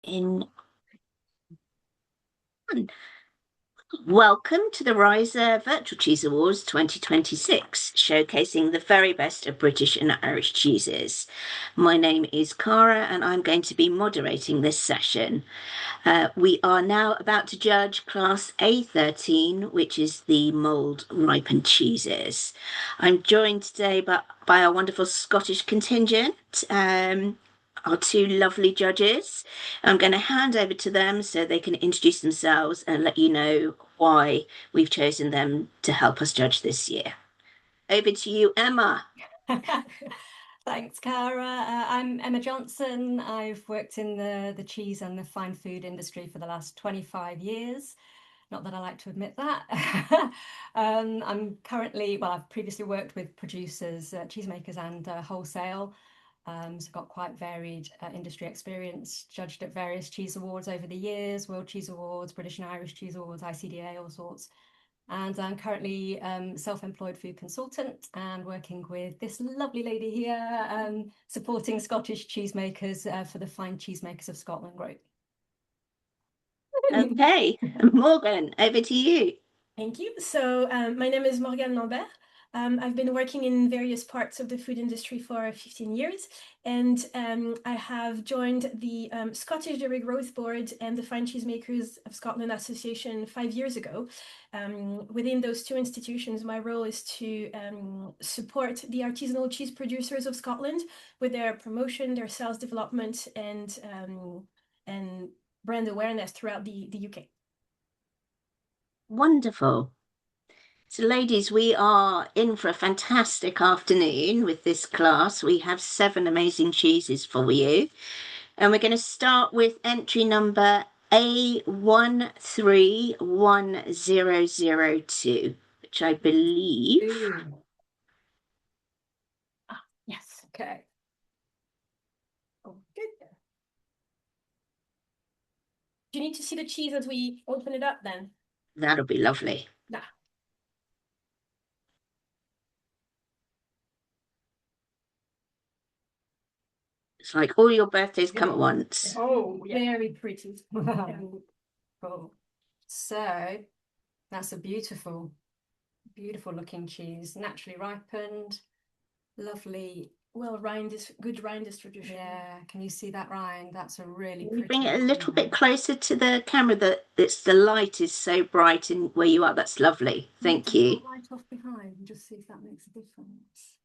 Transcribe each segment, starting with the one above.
in one. Welcome to the Reiser Virtual Cheese Awards 2026, showcasing the very best of British and Irish cheeses. My name is Cara and I'm going to be moderating this session. We are now about to judge Class A13, which is the Mould Ripened cheeses. I'm joined today by our wonderful Scottish contingent. Our two lovely judges. I'm going to hand over to them so they can introduce themselves and let you know why we've chosen them to help us judge this year. Over to you, Emma. Thanks, Cara. I'm Emma Johnson. I've worked in the cheese and the fine food industry for the last 25 years. Not that I like to admit that. I'm currently, well, I've previously worked with producers, cheesemakers and wholesale. So I've got quite varied industry experience, judged at various cheese awards over the years, World Cheese Awards, British and Irish Cheese Awards, ICDA, all sorts. And I'm currently self-employed food consultant and working with this lovely lady here, supporting Scottish cheesemakers for the Fine Cheesemakers of Scotland group. Okay, Morgan, over to you. Thank you. So my name is Morgane Lambert. I've been working in various parts of the food industry for 15 years, and I have joined the Scottish Dairy Growth Board and the Fine Cheesemakers of Scotland Association 5 years ago. Within those two institutions, my role is to support the artisanal cheese producers of Scotland with their promotion, their sales development, and brand awareness throughout the UK. Wonderful. So, ladies, we are in for a fantastic afternoon with this class. We have 7 amazing cheeses for you. And we're going to start with entry number A131002, which I believe. Yes. Okay. Oh, good. Do you need to see the cheese as we open it up then? That'll be lovely. Nah. It's like all your birthdays come at once. Oh, very pretty. Cool. So that's a beautiful, beautiful looking cheese, naturally ripened, lovely. Well, good rind distribution. Yeah, can you see that rind? That's a really Can pretty. you bring it a little bit closer to the camera that the light is so bright in where you are? That's lovely. Thank you. Right off behind and just see if that makes a difference.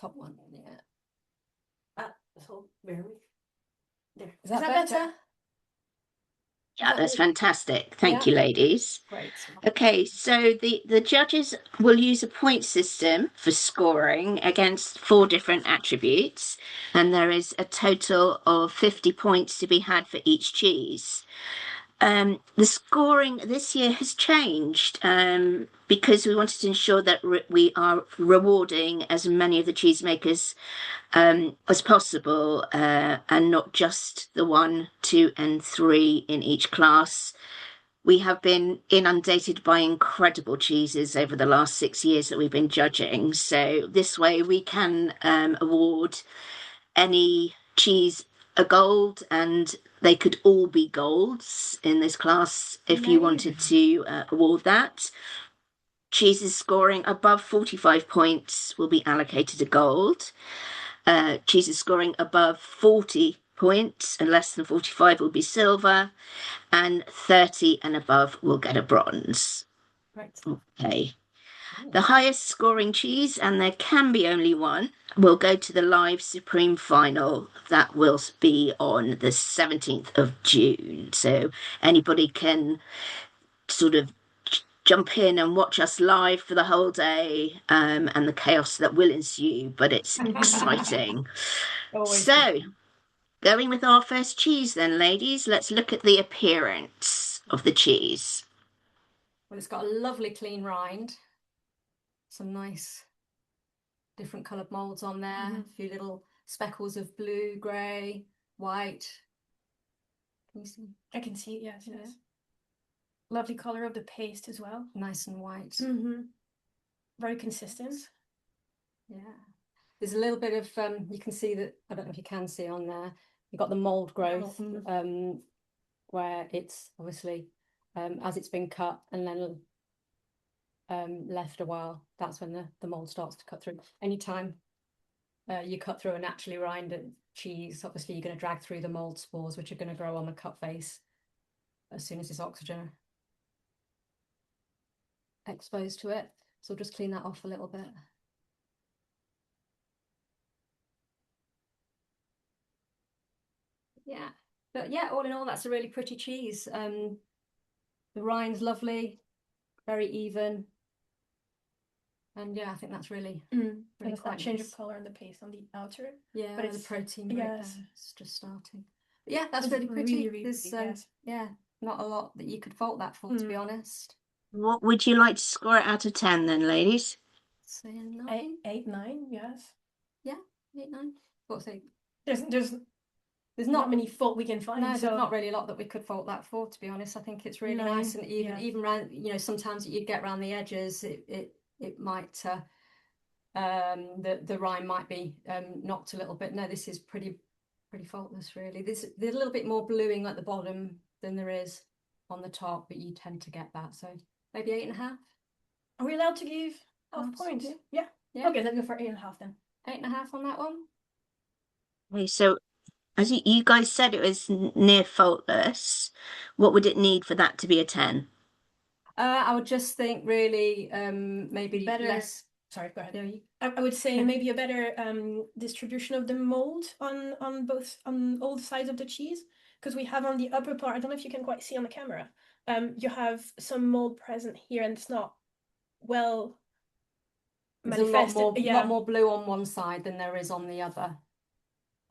Top one, yeah. So where there. Is that better? Yeah, that's fantastic. Thank you, ladies. Great. Okay, so the judges will use a point system for scoring against 4 different attributes, and there is a total of 50 points to be had for each cheese. The scoring this year has changed because we wanted to ensure that we are rewarding as many of the cheesemakers as possible and not just the 1, 2, and 3 in each class. We have been inundated by incredible cheeses over the last 6 years that we've been judging. So this way we can award any cheese a gold, and they could all be golds in this class if you wanted to award that. Cheeses scoring above 45 points will be allocated a gold. Cheeses scoring above 40 points and less than 45 will be silver, and 30 and above will get a bronze. Right. Okay. The highest scoring cheese, and there can be only one, will go to the live Supreme Final. That will be on the 17th of June. So anybody can sort of jump in and watch us live for the whole day and the chaos that will ensue, but it's exciting. So, going with our first cheese then, ladies, let's look at the appearance of the cheese. Well, it's got a lovely clean rind. Some nice different coloured moulds on there. A few little speckles of blue, grey, white. Can you see? I can see it, yes. Lovely colour of the paste as well. Nice and white. Very consistent. Yeah. There's a little bit of, you can see that, I don't know if you can see on there, you've got the mould growth, where it's obviously as it's been cut and then left a while, that's when the mould starts to cut through. Anytime you cut through a naturally rinded cheese, obviously you're going to drag through the mould spores, which are going to grow on the cut face as soon as there's oxygen exposed to it. So we'll just clean that off a little bit. Yeah, but yeah, all in all, that's a really pretty cheese. The rind's lovely, very even. And yeah, I think that's really, really There's quite that change nice. of color on the paste on the outer. Yeah, but the it's protein breakdown yes. is just starting. But yeah, that's It's really pretty. really, really There's pretty, yes. yeah, not a lot that you could fault that for, to be honest. What would you like to score it out of 10 then, ladies? Say a 9. 8, 9, yes. Yeah, 8, 9. What's it? There's not many fault we can find. No, so there's not really a lot that we could fault that for, to be honest. I think it's really nice, and even around, you know, sometimes you get around the edges, it might the rind might be knocked a little bit. No, this is pretty faultless, really. There's a little bit more bluing at the bottom than there is on the top, but you tend to get that. So maybe 8.5. Are we allowed to give half points? Yeah. Okay, let's go for 8.5 then. 8.5 on that one. Okay, so as you guys said, it was near faultless. What would it need for that to be a 10? I would just think really maybe Better. less. Sorry, go ahead. Yeah, I would say maybe a better distribution of the mold on all sides of the cheese, because we have on the upper part, I don't know if you can quite see on the camera, you have some mold present here and it's not well manifested. A lot more blue on one side than there is on the other,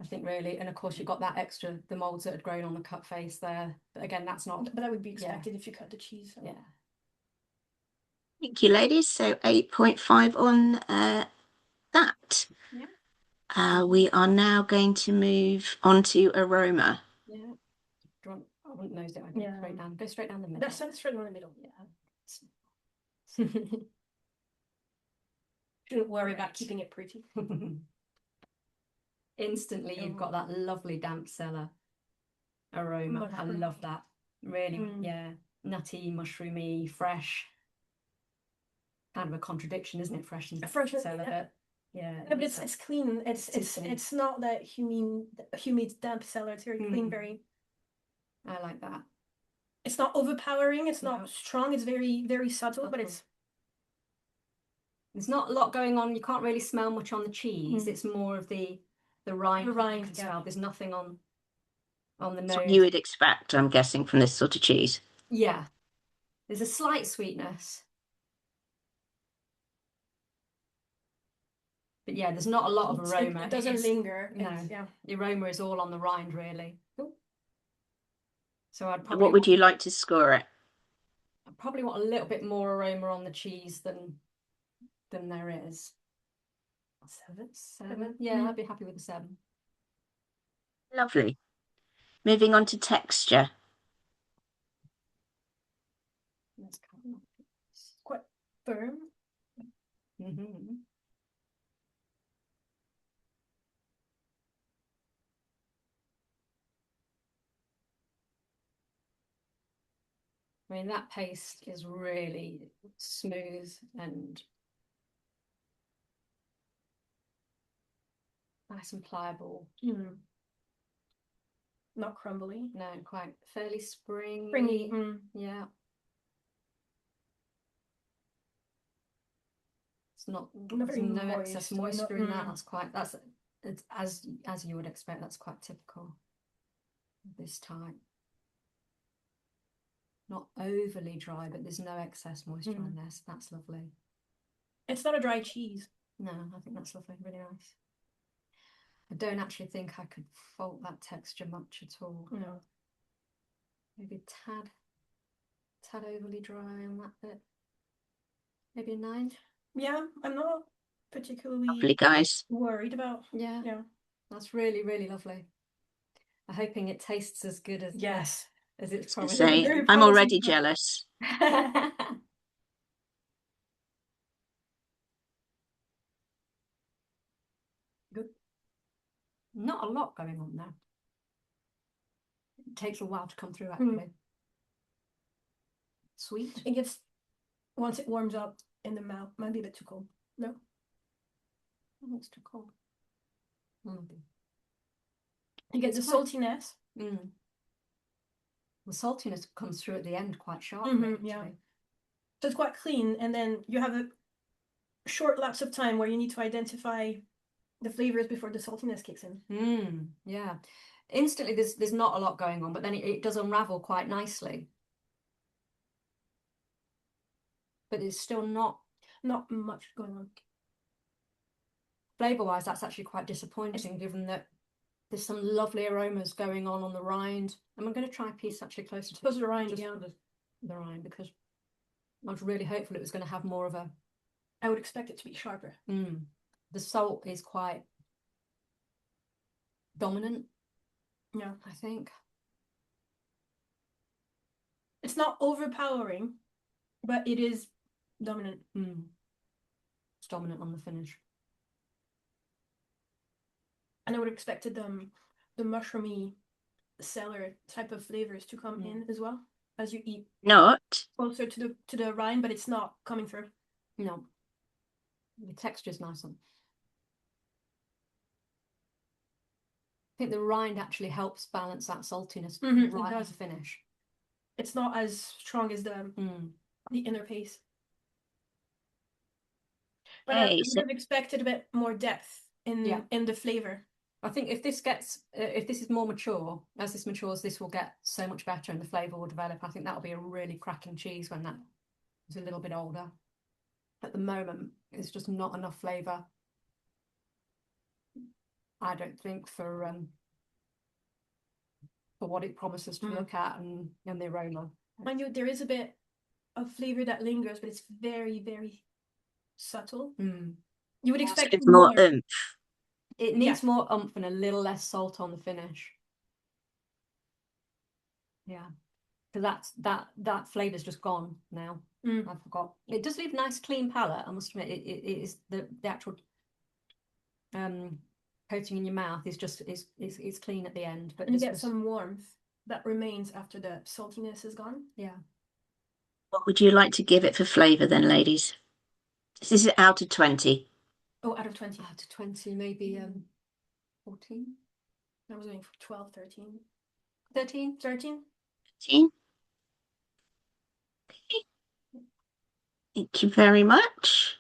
I think, really. And of course you've got that extra, the molds that had grown on the cut face there, but again, that's not, but that would be expected if you cut the cheese. So. Yeah. Thank you, ladies. So 8.5 on that. Yeah. We are now going to move on to aroma. Yeah. I wouldn't nose it. I'd go straight down. Go straight down the middle. That's straight down the middle. Yeah. Shouldn't worry about keeping it pretty. Instantly, you've got that lovely damp cellar aroma. I love that. Really, yeah, nutty, mushroomy, fresh. Kind of a contradiction, isn't it? Fresh and cellar, but yeah. No, but it's clean. It's not that humid damp cellar. It's very clean, very. I like that. It's not overpowering. It's not strong. It's very, very subtle, but it's. There's not a lot going on. You can't really smell much on the cheese. It's more of the rind. The rind. You can smell. There's nothing on the nose. That's what you would expect, I'm guessing, from this sort of cheese. Yeah, there's a slight sweetness, but yeah, there's not a lot of aroma. It doesn't linger. No, the aroma is all on the rind, really. So I'd probably. What would you like to score it? I probably want a little bit more aroma on the cheese than there is. 7. Yeah, I'd be happy with a 7. Lovely. Moving on to texture. It's quite firm. I mean, that paste is really smooth and nice and pliable. Not crumbly. No, quite fairly springy. Yeah. It's not no excess moisture in that. It's as you would expect. That's quite typical of this type. Not overly dry, but there's no excess moisture in there, so that's lovely. It's not a dry cheese. No, I think that's lovely, really nice. I don't actually think I could fault that texture much at all. No. Maybe a tad overly dry on that bit. Maybe a 9. Yeah, I'm not particularly Lovely, guys. worried about. Yeah. That's really, really lovely. I'm hoping it tastes as good as as it's promised. I'm already jealous. Good. Not a lot going on there. takes a while to come through, actually. Sweet. It gets, once it warms up in the mouth, might be a bit too cold. No? Oh, it's too cold. You get the saltiness. The saltiness comes through at the end quite sharply. Yeah. So it's quite clean, and then you have a short lapse of time where you need to identify the flavors before the saltiness kicks in. Yeah. Instantly, there's not a lot going on, but then it does unravel quite nicely. But there's still not much going on. Flavour-wise, that's actually quite disappointing, given that there's some lovely aromas going on the rind. And I'm going to try a piece actually closer to the rind, just the rind, because I was really hopeful it was going to have more of a... I would expect it to be sharper. The salt is quite dominant. Yeah, I think. It's not overpowering, but it is dominant. It's dominant on the finish. And I would have expected the mushroomy cellar type of flavors to come in as well as you eat. Not Closer to the rind, but it's not coming through. No. The texture's nice on. I think the rind actually helps balance that saltiness right at the finish. It's not as strong as the inner paste. But I would have expected a bit more depth in the flavor. I think if this is more mature, as this matures, this will get so much better and the flavour will develop. I think that'll be a really cracking cheese when that is a little bit older. At the moment, it's just not enough flavour, I don't think, for what it promises to look at and the aroma. Mind you, there is a bit of flavour that lingers, but it's very, very subtle. You would expect more oomph. It needs more oomph and a little less salt on the finish. Yeah, because that flavour's just gone now. I forgot. It does leave a nice clean palate, I must admit. It is the actual coating in your mouth is just is clean at the end, but you get some warmth that remains after the saltiness is gone. Yeah. What would you like to give it for flavour then, ladies? This is out of 20. Oh, out of 20. Out of 20, maybe 14. I was going for 12, 13. 13? 13? 13. Okay. Thank you very much.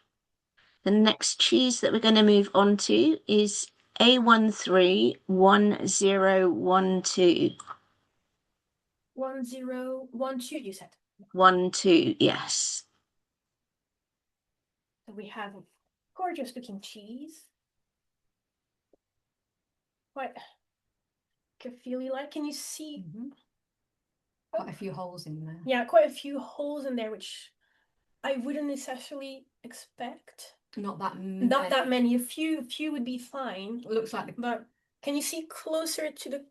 The next cheese that we're going to move on to is A13 1012. 1012, you said? 12, yes. So we have a gorgeous looking cheese. Quite kefir like. Can you see? Quite a few holes in there. Yeah, quite a few holes in there, which I wouldn't necessarily expect. Not that many. Not that many. A few would be fine. It looks like but can you see closer to the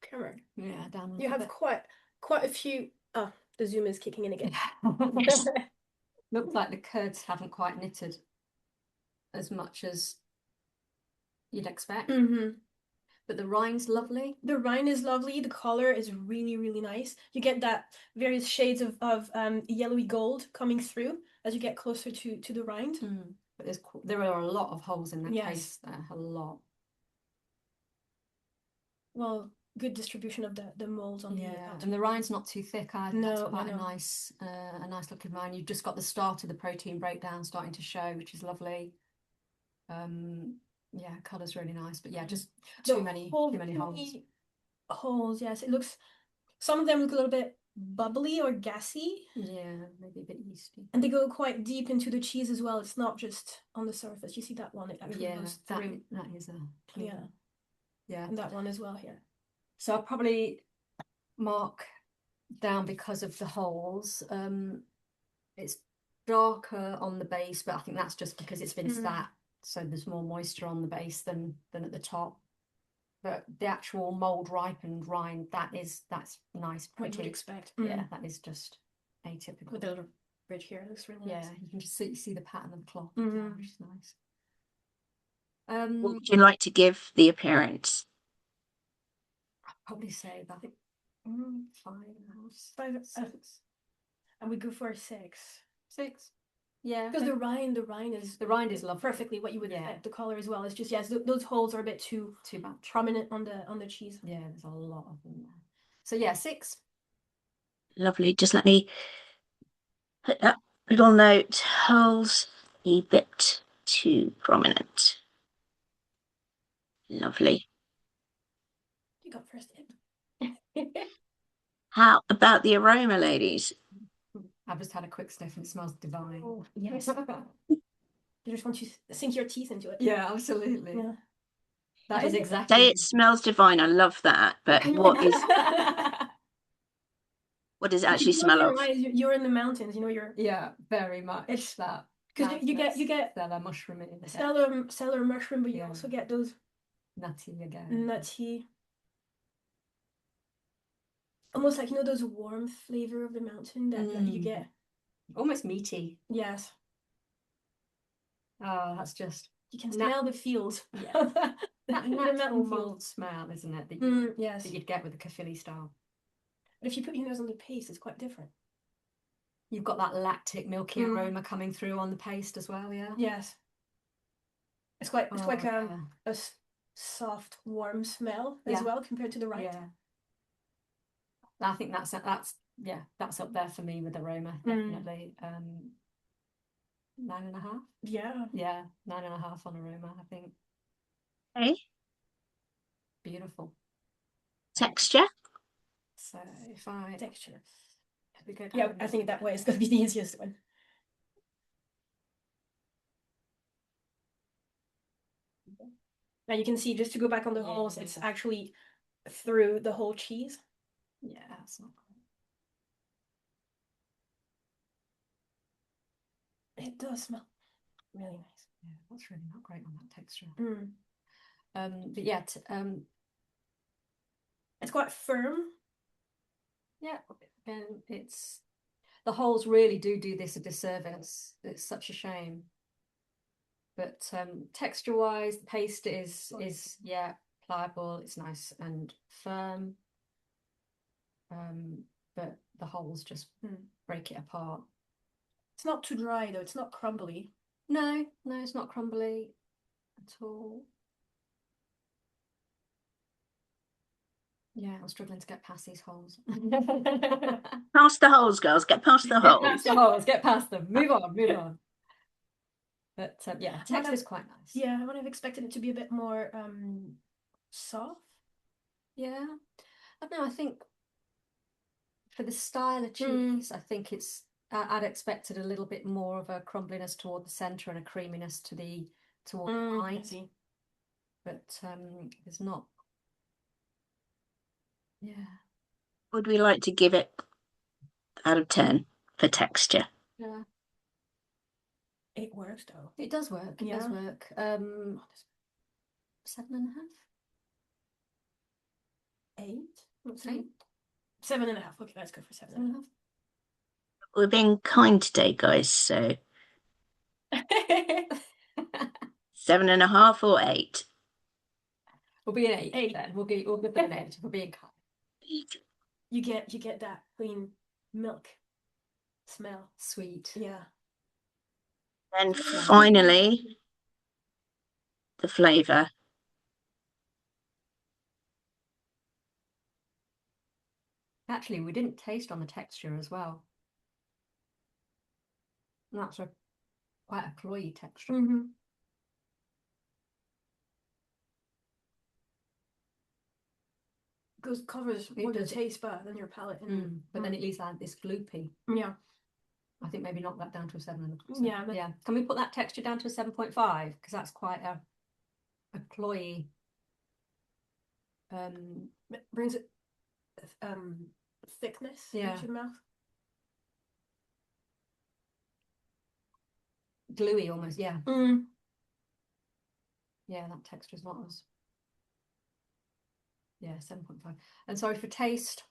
camera? Yeah, down. You have quite a few. Oh, the zoom is kicking in again. Looks like the curds haven't quite knitted as much as you'd expect. But the rind's lovely. The rind is lovely. The color is really, really nice. You get that various shades of yellowy gold coming through as you get closer to the rind. But there are a lot of holes in that paste there. A lot. Well, good distribution of the molds on the and the rind's not too thick either. No, that's quite a nice looking rind. You've just got the start of the protein breakdown starting to show, which is lovely. Yeah, colour's really nice, but yeah, just too many holes. Holes, yes. It looks, some of them look a little bit bubbly or gassy. Yeah, maybe a bit yeasty. And they go quite deep into the cheese as well. It's not just on the surface. You see that one? It actually goes through. That is a yeah. And that one as well here. So I'll probably mark down because of the holes. It's darker on the base, but I think that's just because it's been sat. So there's more moisture on the base than at the top. But the actual mould ripened rind, that's nice. What you would expect. Yeah, that is just atypical. With the little bridge here, it looks really nice. Yeah, you can just see the pattern of the cloth, which is nice. What would you like to give the appearance? I'd probably say that 5, 6. and we go for 6. 6. Yeah. Because the rind is lovely. perfectly what you would expect. The color as well. It's just, yes, those holes are a bit too much prominent on the cheese. Yeah, there's a lot of them there. So yeah, 6. Lovely. Just let me put that little note. Holes a bit too prominent. Lovely. You got first hit. How about the aroma, ladies? I've just had a quick sniff and it smells divine. Oh, yes. You just want to sink your teeth into it. Yeah, absolutely. Yeah. That is Say exactly. it smells divine. I love that. But what does it actually smell of? You're in the mountains, you know, Yeah, very much. It's that. Because you get stellar mushroom in it. stellar mushroom, but you also get those nutty again. Nutty. Almost like, you know, those warm flavor of the mountain that you get. Almost meaty. Yes. Oh, that's just. You can smell the fields. Yeah. That natural mould smell, isn't it? That yes. that you'd get with the Caerphilly style. But if you put your nose on the paste, it's quite different. You've got that lactic, milky aroma coming through on the paste as well, yeah? Yes. It's like a soft, warm smell as well compared to the rind. Yeah. I think that's up there for me with aroma, definitely. 9.5. Yeah. Yeah, 9.5 on aroma, I think. Okay. Beautiful. Texture. So if I texture. Good. Yeah, I think that way is going to be the easiest one. Now you can see, just to go back on the holes, it's actually through the whole cheese. Yeah, that's not great. It does smell really nice. Yeah, that's really not great on that texture. But yeah, it's quite firm. Yeah, and it's the holes really do this a disservice. It's such a shame. But texture-wise, the paste is pliable. It's nice and firm. But the holes just break it apart. It's not too dry though. It's not crumbly. No, it's not crumbly at all. Yeah, I'm struggling to get past these holes. Past the holes, girls. Get past the holes. Past the holes. Get past them. Move on. But yeah, texture is quite nice. Yeah, I would have expected it to be a bit more soft. Yeah, I don't know. I think for the style of cheese, I think I'd expected a little bit more of a crumbliness toward the centre and a creaminess toward the line. But there's not. Yeah. Would we like to give it out of 10 for texture? Yeah. It works though. It does work. It does work. 7.5. 8. 7.5. Okay, let's go for 7.5. We're being kind today, guys. So 7.5 or 8. We'll be an 8 then. We'll give it an 8. We're being kind. You get that clean milk smell. Sweet. Yeah. And finally, the flavour. Actually, we didn't taste on the texture as well. And that's quite a cloyy texture. Covers more the taste bud than your palate. But then it leaves like this gloopy. Yeah. I think maybe knock that down to a 7. Yeah. Can we put that texture down to a 7.5? Because that's quite a cloyy. Brings it thickness into your mouth. Gluey almost, yeah. Yeah, that texture is not as. Yeah, 7.5. And sorry for taste.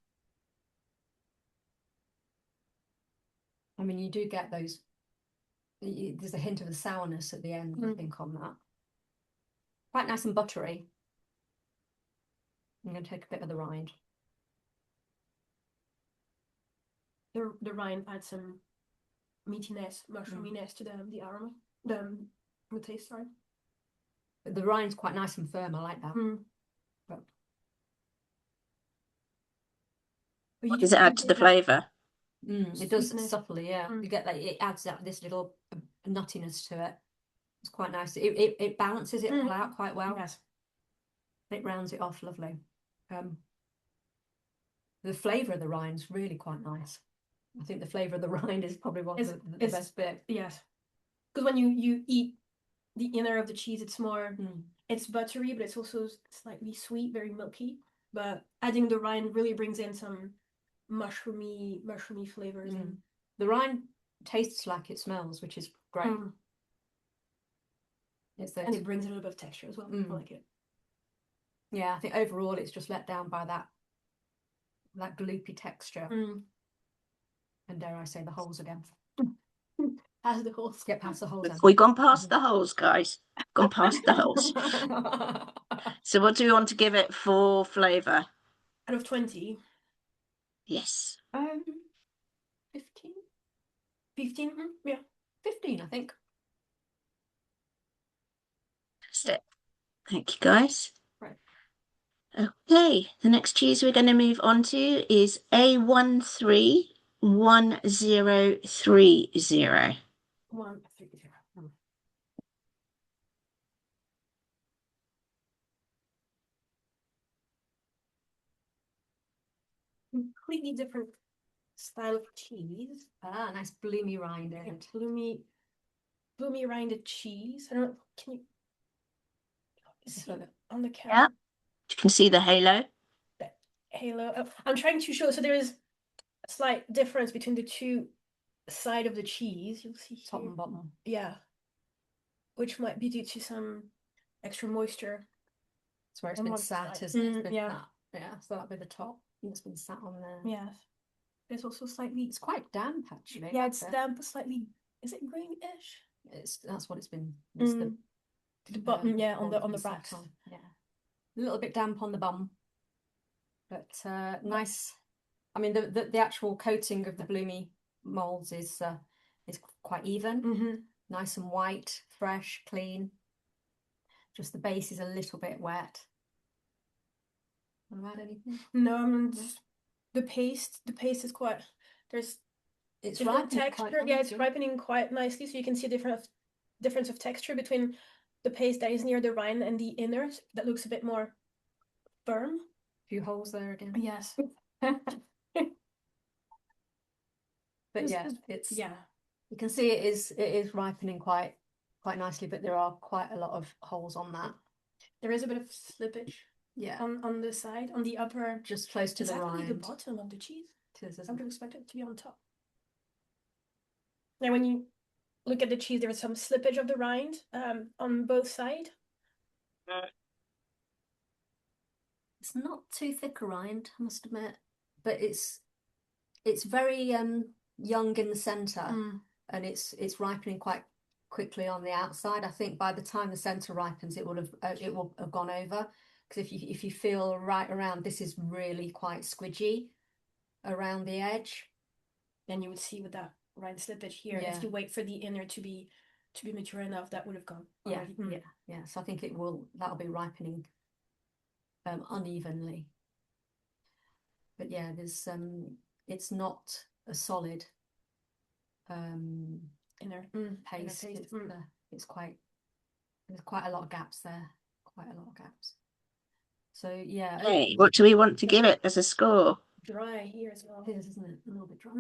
I mean, you do get those. There's a hint of the sourness at the end, I think, on that. Quite nice and buttery. I'm going to take a bit of the rind. the rind adds some meatiness, mushroominess to the aroma, the taste. Sorry. The rind's quite nice and firm. I like that. But What does it add to the flavour? it does Sweetness. subtly, yeah. You get like it adds this little nuttiness to it. It's quite nice. It balances it all out quite well. Yes. It rounds it off lovely. The flavour of the rind's really quite nice. I think the flavour of the rind is probably what the best bit. Yes, because when you eat the inner of the cheese, it's more it's buttery, but it's also slightly sweet, very milky. But adding the rind really brings in some mushroomy flavors. And the rind tastes like it smells, which is great. And it brings a little bit of texture as well. I like it. Yeah, I think overall it's just let down by that gloopy texture. And dare I say the holes again. Past the holes. Get past the holes. We've gone past the holes, guys. Gone past the holes. So what do we want to give it for flavour? Out of 20. Yes. 15? 15? Yeah. 15, I think. That's it. Thank you, guys. Right. Okay, the next cheese we're going to move on to is A131030. 130. Completely different style of cheese. Nice bloomy rind in it. Bloomy rinded cheese. I don't. Can you see it on the camera? Yeah, you can see the halo. The halo. Oh, I'm trying to show. So there is a slight difference between the two side of the cheese. You'll see Top here. and bottom. Yeah, which might be due to some extra moisture. It's where it's been sat, isn't it? Yeah. Yeah, so that'll be the top. It's been sat on there. Yes. There's also slightly. It's quite damp, actually. Yeah, it's damp, slightly. Is it greenish? That's what it's been. The bottom, yeah, on the back. Yeah, a little bit damp on the bum, but nice. I mean, the actual coating of the bloomy molds is quite even, nice and white, fresh, clean. Just the base is a little bit wet. Want to add anything? No, I mean the paste is quite. There's it's different texture. Yeah, it's ripening quite nicely, so you can see a difference of texture between the paste that is near the rind and the inner that looks a bit more firm. A few holes there again. Yes. But yeah, you can see it is ripening quite nicely, but there are quite a lot of holes on that. There is a bit of slippage. Yeah. On the side, on the upper, just close to the rind. The bottom of the cheese. I would expect it to be on top. Now, when you look at the cheese, there is some slippage of the rind on both sides. It's not too thick a rind, I must admit, but it's very young in the centre, and it's ripening quite quickly on the outside. I think by the time the centre ripens, it will have gone over. Because if you feel right around, this is really quite squidgy around the edge. Then you would see with that rind slippage here. If you wait for the inner to be mature enough, that would have gone. Yeah. So I think that'll be ripening unevenly. But yeah, there's it's not a solid inner paste. There's quite a lot of gaps there. Quite a lot of gaps. So yeah. Hey, what do we want to give it as a score? Dry here as well. It is, isn't it? A little bit dry.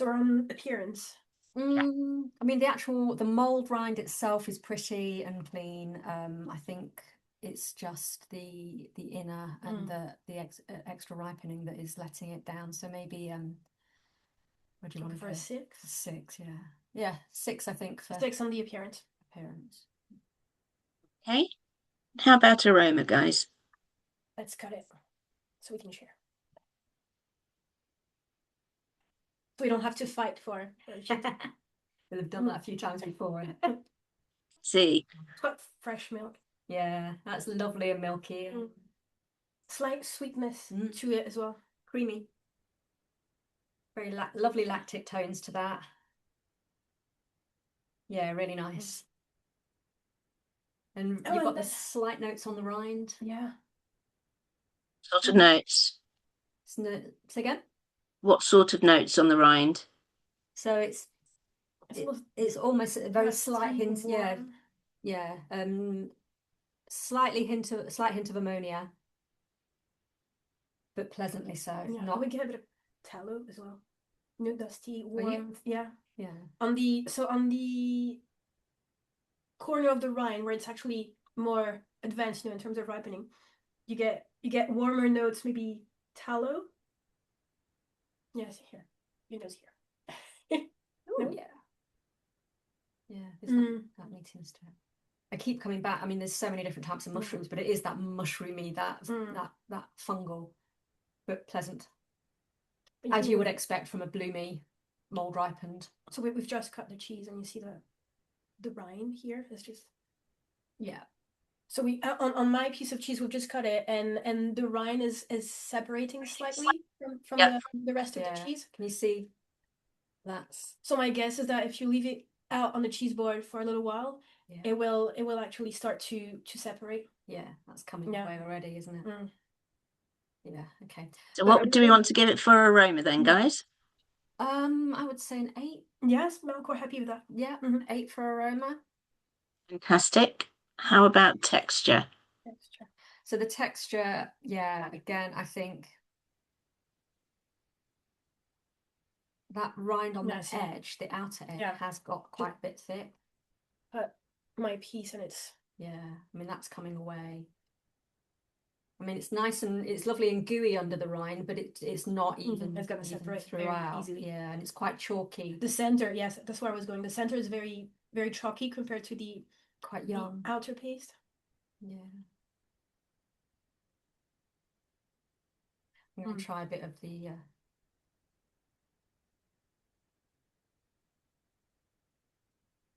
So on appearance. I mean, the mould rind itself is pretty and clean. I think it's just the inner and the extra ripening that is letting it down. So maybe what do you want for a 6? 6, yeah, 6. I think for 6 on the appearance. Okay. How about aroma, guys? Let's cut it so we can share. So we don't have to fight for We'll have done that a few times before. See. It's got fresh milk. Yeah, that's lovely and milky. Slight sweetness to it as well. Creamy. Very lovely lactic tones to that. Yeah, really nice. And you've got the slight notes on the rind. Yeah. Sort of notes. Say again? What sort of notes on the rind? So it's almost a very slight hint. Yeah, yeah. Slight hint of ammonia, but pleasantly so. Yeah, Not we get a bit of tallow as well. You know, dusty, warm. Yeah. On the corner of the rind where it's actually more advanced, in terms of ripening, you get warmer notes, maybe tallow. Yes, here. Your nose here. Oh, yeah. Yeah, there's that meatiness to it. I keep coming back. I mean, there's so many different types of mushrooms, but it is that mushroomy, that fungal, but pleasant, as you would expect from a bloomy mould ripened. So we've just cut the cheese, and you see the rind here. It's just So we on my piece of cheese, we've just cut it, and the rind is separating slightly from the rest of the cheese. Can you see? That's So my guess is that if you leave it out on the cheese board for a little while, it will actually start to separate. Yeah, that's coming away already, isn't it? Yeah. Okay. So what do we want to give it for aroma then, guys? I would say an 8. Yes, I'm quite happy with that. Yeah, 8 for aroma. Fantastic. How about texture? So the texture, again, I think that rind on the edge, the outer edge, has got quite a bit thick. But my piece, and it's I mean, that's coming away. I mean, it's nice and it's lovely and gooey under the rind, but it's not even. It's gonna separate throughout. very easily. Yeah, and it's quite chalky. The center, yes, that's where I was going. The center is very, very chalky compared to the quite young outer paste. Yeah. I'm going to try a bit of the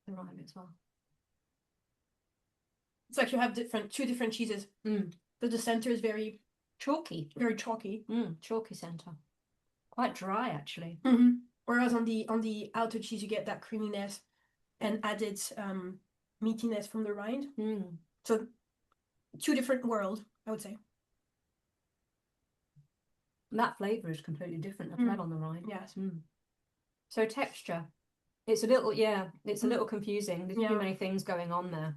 rind as well. It's like you have two different cheeses. But the center is very chalky. Very chalky. Chalky center. Quite dry, actually. Whereas on the outer cheese, you get that creaminess and added meatiness from the rind. So two different worlds, I would say. And that flavour is completely different. I've read on the rind. Yes. So texture, it's a little it's a little confusing. There's too many things going on there.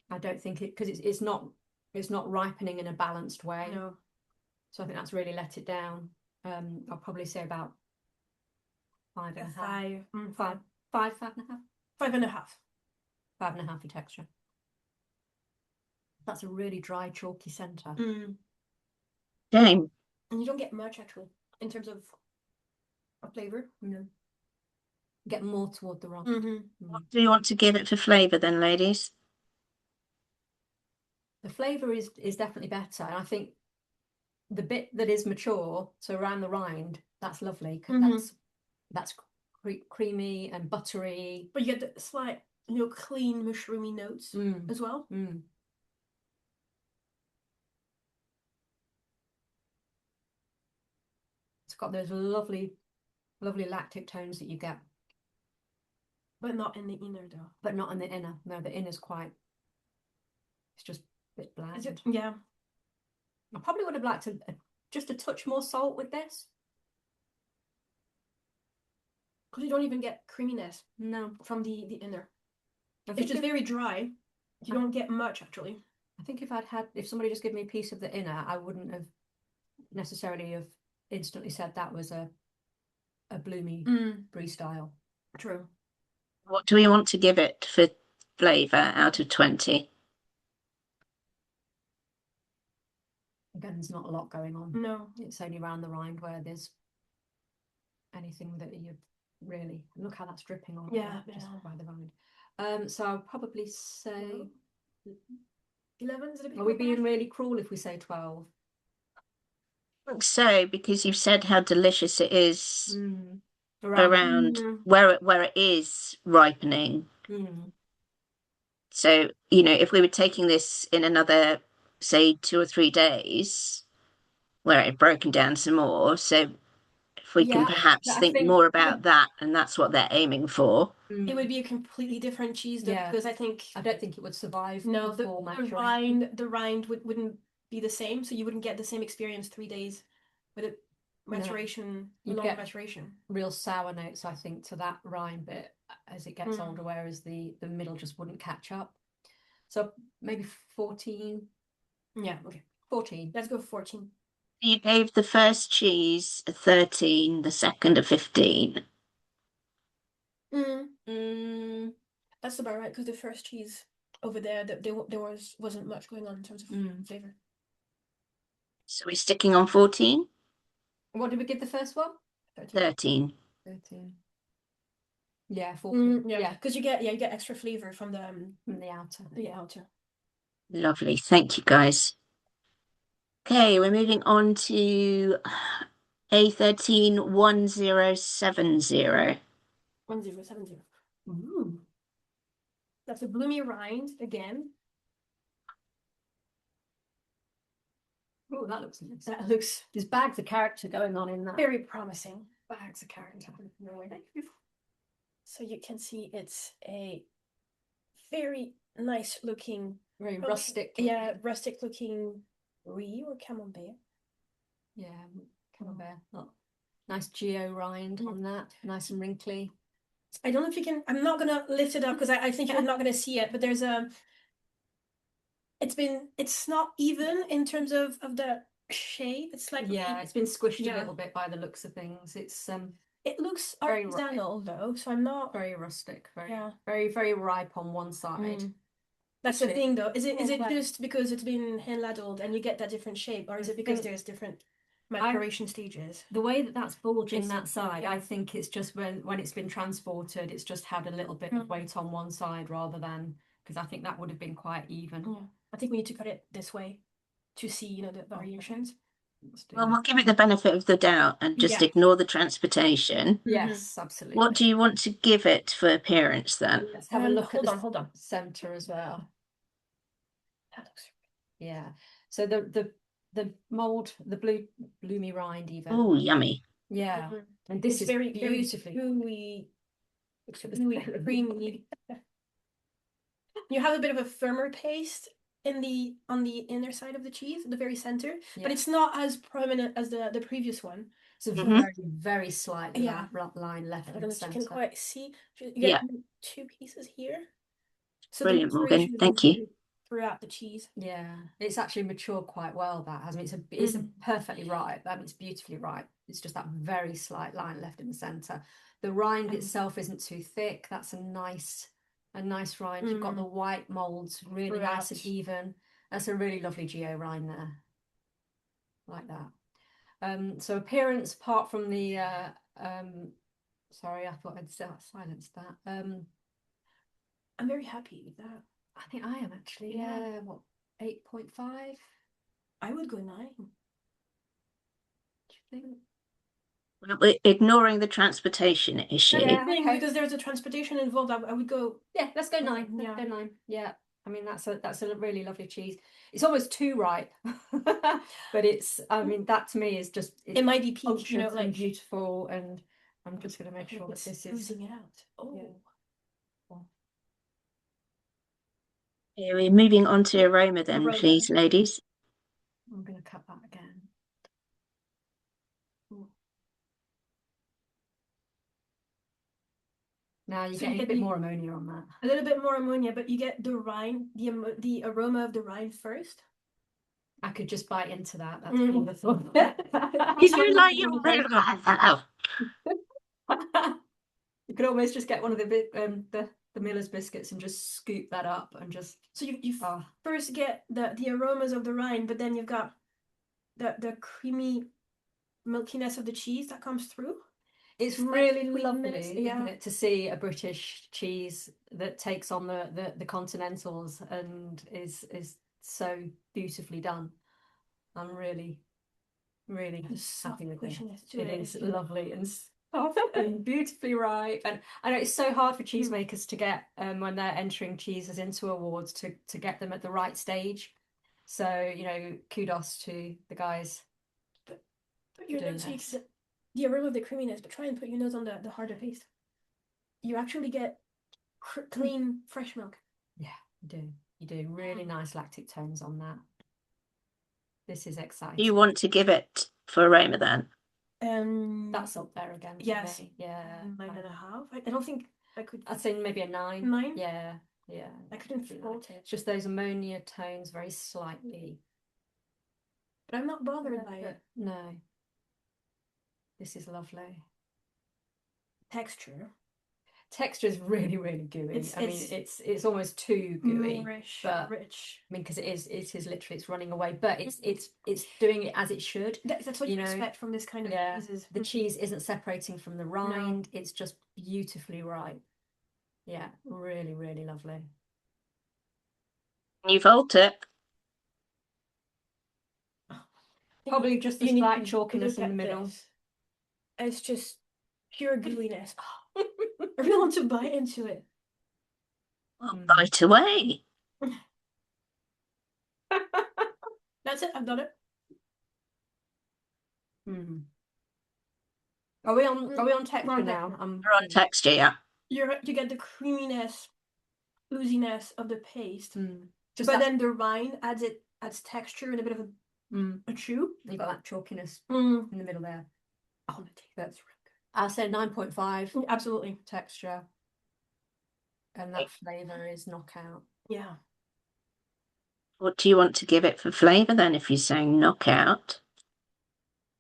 I don't think because it's not ripening in a balanced way. No. So I think that's really let it down. I'll probably say about 5.5. 5.5. 5.5. 5.5. 5.5 for texture. That's a really dry, chalky centre. Shame. And you don't get much actually in terms of flavour. No. Get more toward the rind. What do you want to give it for flavour then, ladies? The flavour is definitely better, and I think the bit that is mature, so around the rind, that's lovely because that's creamy and buttery. But you get the slight, clean mushroomy notes as well. It's got those lovely lactic tones that you get. But not in the inner though. But not in the inner. No, the inner's quite, it's just a bit bland. Yeah. I probably would have liked just a touch more salt with this. Because you don't even get creaminess. No. From the inner. It's just very dry. You don't get much actually. I think if somebody just gave me a piece of the inner, I wouldn't have necessarily have instantly said that was a bloomy brie style. True. What do we want to give it for flavour out of 20? Again, there's not a lot going on. No. It's only around the rind where there's anything that you really look how that's dripping on. Just by the rind. So I'll probably say 11. Is it a bit? Are we being really cruel if we say 12? I think so, because you've said how delicious it is around where it is ripening. So, if we were taking this in another, say, 2 or 3 days, where it had broken down some more. So if we can Yeah, perhaps I think think more about that, and that's what they're aiming for. It would be a completely different cheese though, Yeah. because I think I don't think it would survive no, before the maturation. rind wouldn't be the same, so you wouldn't get the same experience 3 days with it maturation, You'd long get maturation. real sour notes, I think, to that rind bit as it gets older, whereas the middle just wouldn't catch up. So maybe 14. Yeah, okay. 14. Let's go for 14. You gave the first cheese a 13, the second a 15. That's about right, because the first cheese over there, there wasn't much going on in terms of flavor. So we're sticking on 14? What did we give the first one? 13. 13. Yeah, 14. Yeah, because you get extra flavor from the outer. The outer. Lovely. Thank you, guys. Okay, we're moving on to A13 1070. 1070. Ooh. That's a bloomy rind again. Oh, that looks nice. That looks There's bags of character going on in that. very promising. Bags of character. So you can see it's a very nice looking, Very rustic. Yeah, rustic looking brie or camembert. Yeah, camembert. Oh, nice geo rind on that. Nice and wrinkly. I don't know if you can. I'm not gonna lift it up because I think you're not gonna see it. But there's a. It's not even in terms of the shape. It's like it's been squished a little bit by the looks of things. It's It looks very artisanal though, so I'm not very rustic. Very very ripe on one side. That's the thing though. Is it just because it's been hand ladled and you get that different shape, or is it because there's different maturation stages? The way that's bulging that side, I think it's just when it's been transported, it's just had a little bit of weight on one side rather than, because I think that would have been quite even. I think we need to cut it this way to see, the variations. Well, we'll give it the benefit of the doubt and just ignore the transportation. Yes, absolutely. What do you want to give it for appearance then? Let's have a look at hold on. Center as well. That looks So the mold, the bloomy rind even. Oh, yummy. Yeah. And this is very beautifully gooey, creamy. You have a bit of a firmer paste on the inner side of the cheese, the very center, but it's not as prominent as the previous one. It's a very, very slight line left in the You center. can quite see. You get 2 pieces here. So brilliant, Morgan. Thank you. Throughout the cheese. Yeah, it's actually matured quite well. That has. I mean, it's a perfectly ripe. I mean, it's beautifully ripe. It's just that very slight line left in the center. The rind itself isn't too thick. That's a nice rind. You've got the white molds really nice and even. That's a really lovely geo rind there, like that. So appearance, apart from the sorry, I thought I'd silenced that. I'm very happy with that. I think I am actually. Yeah, what, 8.5? I would go 9. Do you think? Well, we're ignoring the transportation issue. Because there's a transportation involved. I would go. Yeah, let's go 9. Let's go 9. Yeah. I mean, that's a really lovely cheese. It's almost too ripe, but it's. I mean, that to me is just. It might be peach, like beautiful, and I'm just going to make sure that this is oozing it out. Oh. Yeah. Okay, we're moving on to aroma then, please, ladies. I'm going to cut that again. Now you're getting a bit more ammonia on that. A little bit more ammonia, but you get the rind, the aroma of the rind first. I could just bite into that. That's wonderful. You like your You could almost just get one of the Miller's biscuits and just scoop that up and just. So you first get the aromas of the rind, but then you've got the creamy milkiness of the cheese that comes through. It's really lovely, isn't it, to see a British cheese that takes on the continentals and is so beautifully done. I'm really, really happy with it. It is lovely and soft and beautifully ripe. And I know it's so hard for cheesemakers to get when they're entering cheeses into awards to get them at the right stage. So, kudos to the guys Put your doing nose so you this. can get the aroma of the creaminess, but try and put your nose on the harder paste. You actually get clean, fresh milk. Yeah, you do. You do. Really nice lactic tones on that. This is exciting. You want to give it for aroma then? That's up there again. Yes. Me. Yeah. 9.5. I don't think I could. I'd say maybe a 9. 9? Yeah. Yeah. I couldn't do fault that. it. It's just those ammonia tones very slightly. But I'm not bothered by it. No. This is lovely. Texture. Texture is really, really gooey. It's almost too gooey. Rich, but rich. I mean, because it is literally, it's running away, but it's doing it as it should. That's what you expect from this kind of cheeses. The cheese isn't separating from the rind. No. It's just beautifully ripe. Yeah, really, really lovely. You vault it. Probably just the slight chalkiness in the middle. This. It's just pure gooiness. I really want to bite into it. Well, bite away. That's it. I've done it. Are we on texture now? We're on texture, yeah. You get the creaminess, ooziness of the paste, but then the rind adds texture and a bit of a chew. You got that chalkiness in the middle there. Oh, that's really good. I'll say 9.5. Absolutely. Texture. And that flavour is knockout. Yeah. What do you want to give it for flavour then if you're saying knockout?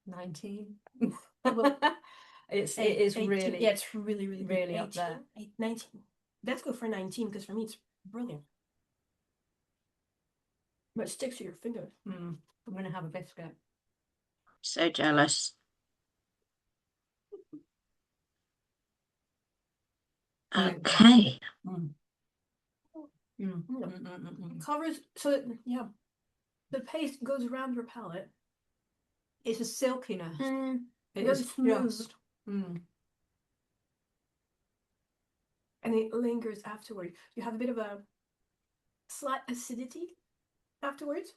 19. It is 18. Really. Yeah, it's really, really, really 18, up there. 19. Let's go for 19 because for me it's brilliant. But it sticks to your finger. I'm going to have a biscuit. So jealous. Okay. Covers, so yeah, the paste goes around your palate. It's a silkiness. It's smooth. And it lingers afterward. You have a bit of a slight acidity afterwards.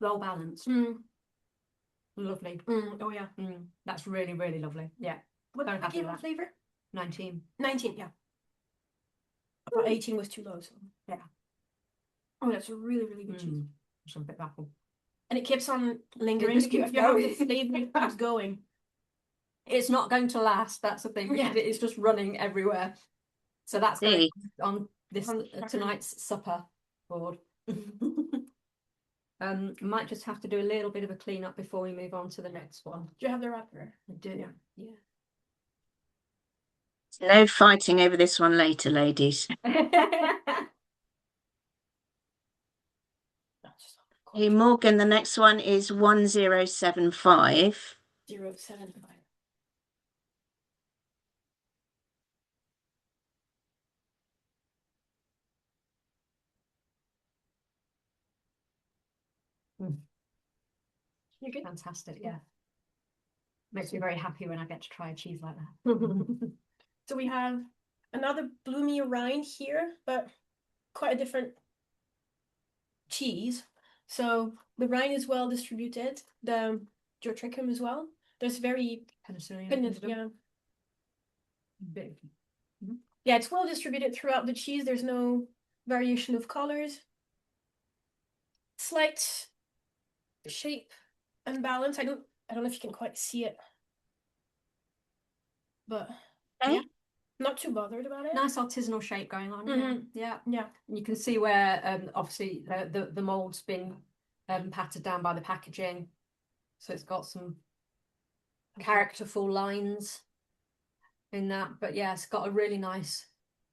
Well balanced. Lovely. Oh yeah. That's really, really lovely. Yeah. What did I give it flavor? 19. 19, yeah. I thought 18 was too low, so yeah. Oh, that's a really, really good cheese. It's a bit apple. And it keeps on lingering. It just keeps going. The flavor keeps going. It's not going to last, that's the thing, because it is just running everywhere. So that's going on this tonight's supper board. Might just have to do a little bit of a clean up before we move on to the next one. Do you have the wrapper? I do. Yeah. No fighting over this one later, ladies. Hey, Morgan, the next one is 1075. 075. You're good? Fantastic, yeah. Makes me very happy when I get to try a cheese like that. So we have another bloomy rind here, but quite a different cheese. So the rind is well distributed, the geotrichum as well. There's very penicillium. Big. Yeah, it's well distributed throughout the cheese. There's no variation of colors. Slight shape and balance. I don't know if you can quite see it, but yeah, not too bothered about it. Nice artisanal shape going on. Yeah. And you can see where obviously the mould's been patted down by the packaging, so it's got some characterful lines in that. But yeah, it's got a really nice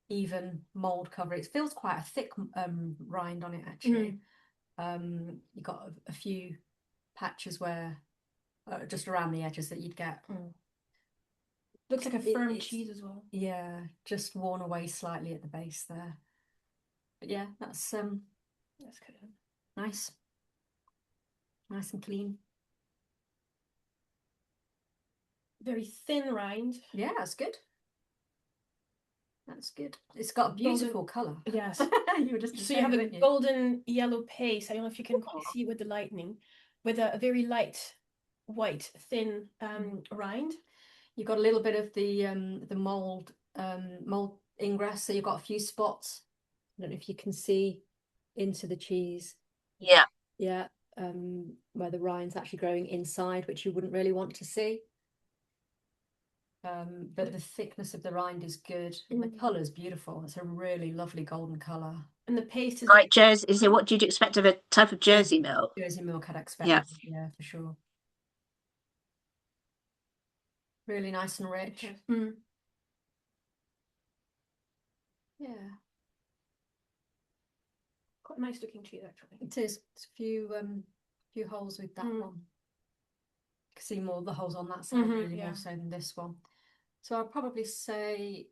even mould cover. It feels quite a thick rind on it actually. You've got a few patches where just around the edges that you'd get. Looks like a firm cheese as well. Yeah, just worn away slightly at the base there. But yeah, that's good. Nice and clean. Very thin rind. Yeah, that's good. It's got a beautiful colour. Yes. You were just so you have a golden yellow paste. I don't know if you can quite see with the lightning, with a very light white, thin rind. You've got a little bit of the mould ingress, so you've got a few spots. I don't know if you can see into the cheese. Yeah. Yeah, where the rind's actually growing inside, which you wouldn't really want to see. But the thickness of the rind is good. And the colour's beautiful. It's a really lovely golden colour. And the paste is Like Jersey, is it what you'd expect of a type of Jersey milk? Jersey milk, I'd expect. Yeah. Yeah, for sure. Really nice and rich. Yeah. Quite nice looking cheese, actually. It is. It's a few holes with that one. You can see more of the holes on that side, really, more so than this one. So I'll probably say,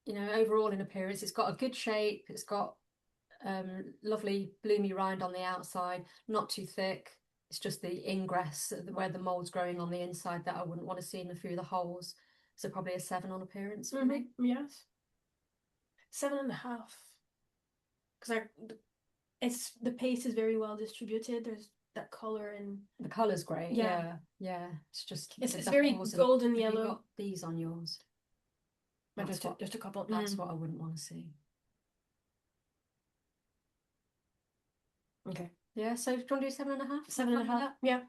you know, overall in appearance, it's got a good shape. It's got lovely bloomy rind on the outside, not too thick. It's just the ingress where the mould's growing on the inside that I wouldn't want to see in a few of the holes. So probably a 7 on appearance for me. Yes. 7.5. Because it's the paste is very well distributed. There's that color and the color's great. Yeah. It's just it's very golden yellow. Have you got these on yours? Just a couple. That's what I wouldn't want to see. Okay. Yeah. So do you want to do 7.5? 7.5. Yeah.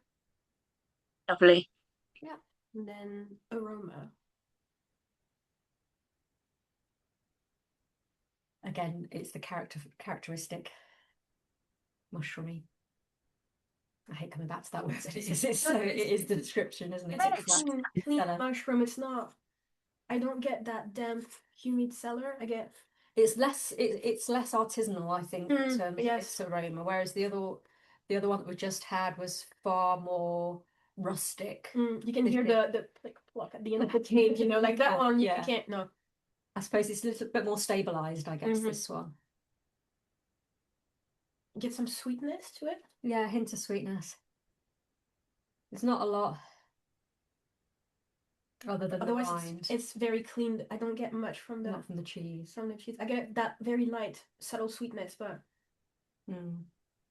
Lovely. Yeah. And then aroma. Again, it's the characteristic mushroomy. I hate coming back to that word. It is the description, isn't it? It's clean mushroom. It's not. I don't get that damp, humid cellar. I get. It's less artisanal, I think, in terms of its aroma. Whereas the other one that we just had was far more rustic. You can hear the like pluck at the end of the cake, you know, like that one. You can't. No. I suppose it's a little bit more stabilized, I guess, this one. Get some sweetness to it. Yeah, a hint of sweetness. There's not a lot other than the rind. It's very clean. I don't get much from the cheese. From the cheese, I get that very light, subtle sweetness, but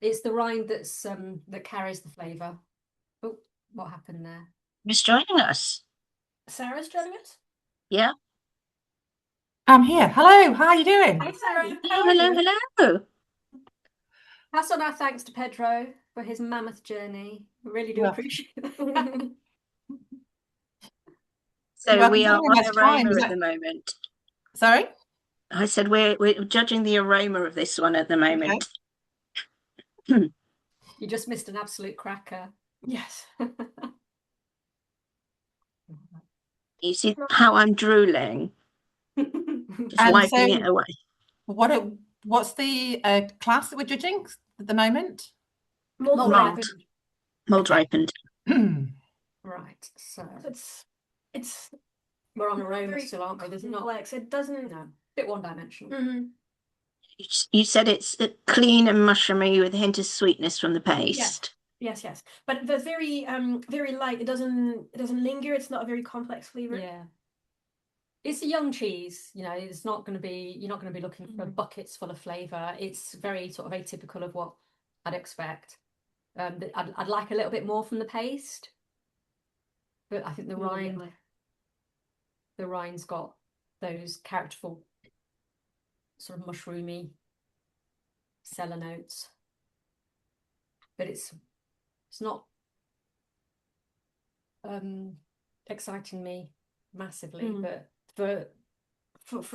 it's the rind that's that carries the flavour. Oh, what happened there? Who's joining us? Sarah's joining us. Yeah. I'm here. Hello, how are you doing? Hi, Sarah. Hello. Pass on our thanks to Pedro for his mammoth journey. We really do appreciate that. So we are on aroma at the moment. Sorry? I said we're judging the aroma of this one at the moment. Okay. You just missed an absolute cracker. Yes. You see how I'm drooling? Just wiping it away. What's the class that we're judging at the moment? Mould ripened. Mould ripened. Right. So it's we're on aroma still, aren't we? There's not complex. It doesn't. No, bit one-dimensional. You said it's clean and mushroomy with a hint of sweetness from the paste. Yes. But the very light. It doesn't linger. It's not a very complex flavor. Yeah. It's a young cheese, you know. It's not going to be. You're not going to be looking for buckets full of flavour. It's very sort of atypical of what I'd expect. I'd like a little bit more from the paste, but I think the rind's got those characterful sort of mushroomy cellar notes, but it's not exciting me massively, but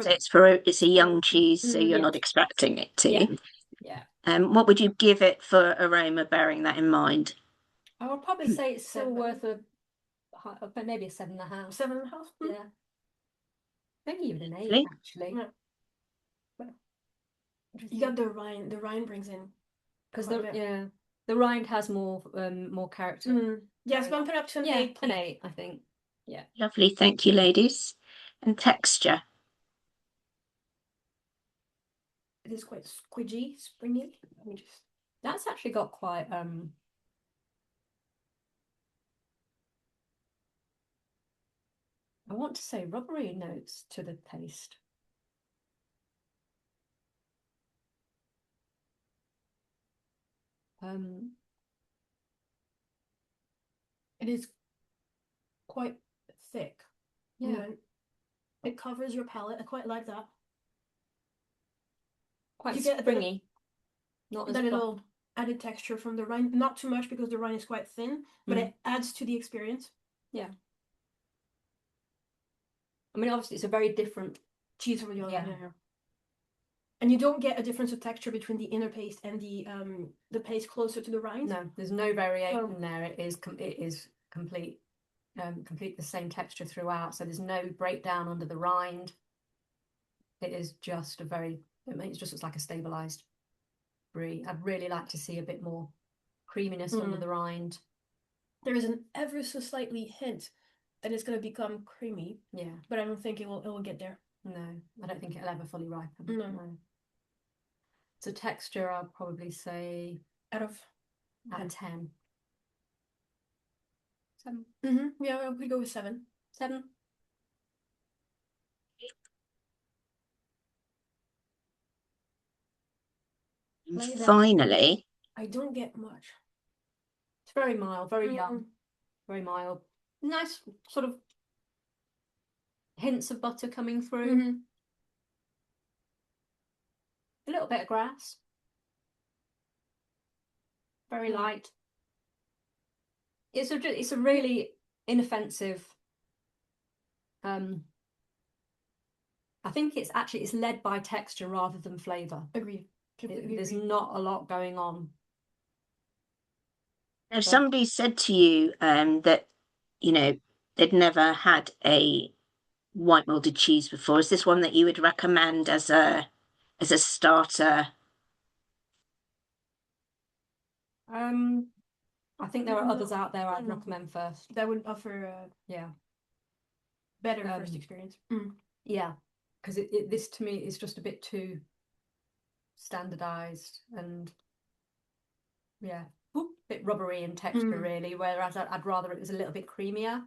it's a young cheese, so you're not expecting it to. Yeah. What would you give it for aroma, bearing that in mind? I would probably say it's still worth maybe a 7.5. 7.5. Yeah. Maybe even an 8 actually. Yeah. You got the rind. The rind brings in because the rind has more character. Yes, bump it up to an 8. An 8, I think. Yeah. Lovely, thank you, ladies. And texture. It is quite squidgy, springy. Let me just. That's actually got quite I want to say rubbery notes to the taste. It is quite thick. Yeah. You know, it covers your palate. I quite like that. Quite You get springy. Not as that little added texture from the rind. Not too much because the rind is quite thin, but it adds to the experience. Yeah. I mean, obviously, it's a very different Cheese from the other one. Yeah. Yeah. And you don't get a difference of texture between the inner paste and the paste closer to the rind. No, there's no variation there. It is complete the same texture throughout. So there's no breakdown under the rind. It is just it just looks like a stabilized brie. I'd really like to see a bit more creaminess under the rind. There is an ever so slightly hint that it's going to become creamy. Yeah. But I don't think it will get there. No, I don't think it'll ever fully ripen. No. So texture, I'll probably say Out of 10. 7. Yeah, I could go with 7. 7. Finally, I don't get much. It's very mild, very young, very mild. Nice sort of hints of butter coming through. A little bit of grass. Very light. It's a really inoffensive. I think it's led by texture rather than flavour. Agreed. There's not a lot going on. if somebody said to you that, you know, they'd never had a white molded cheese before, is this one that you would recommend as a starter? I think there are others out there I'd recommend first. That would offer better first experience. Yeah, because this to me is just a bit too standardized and a bit rubbery in texture really, whereas I'd rather it was a little bit creamier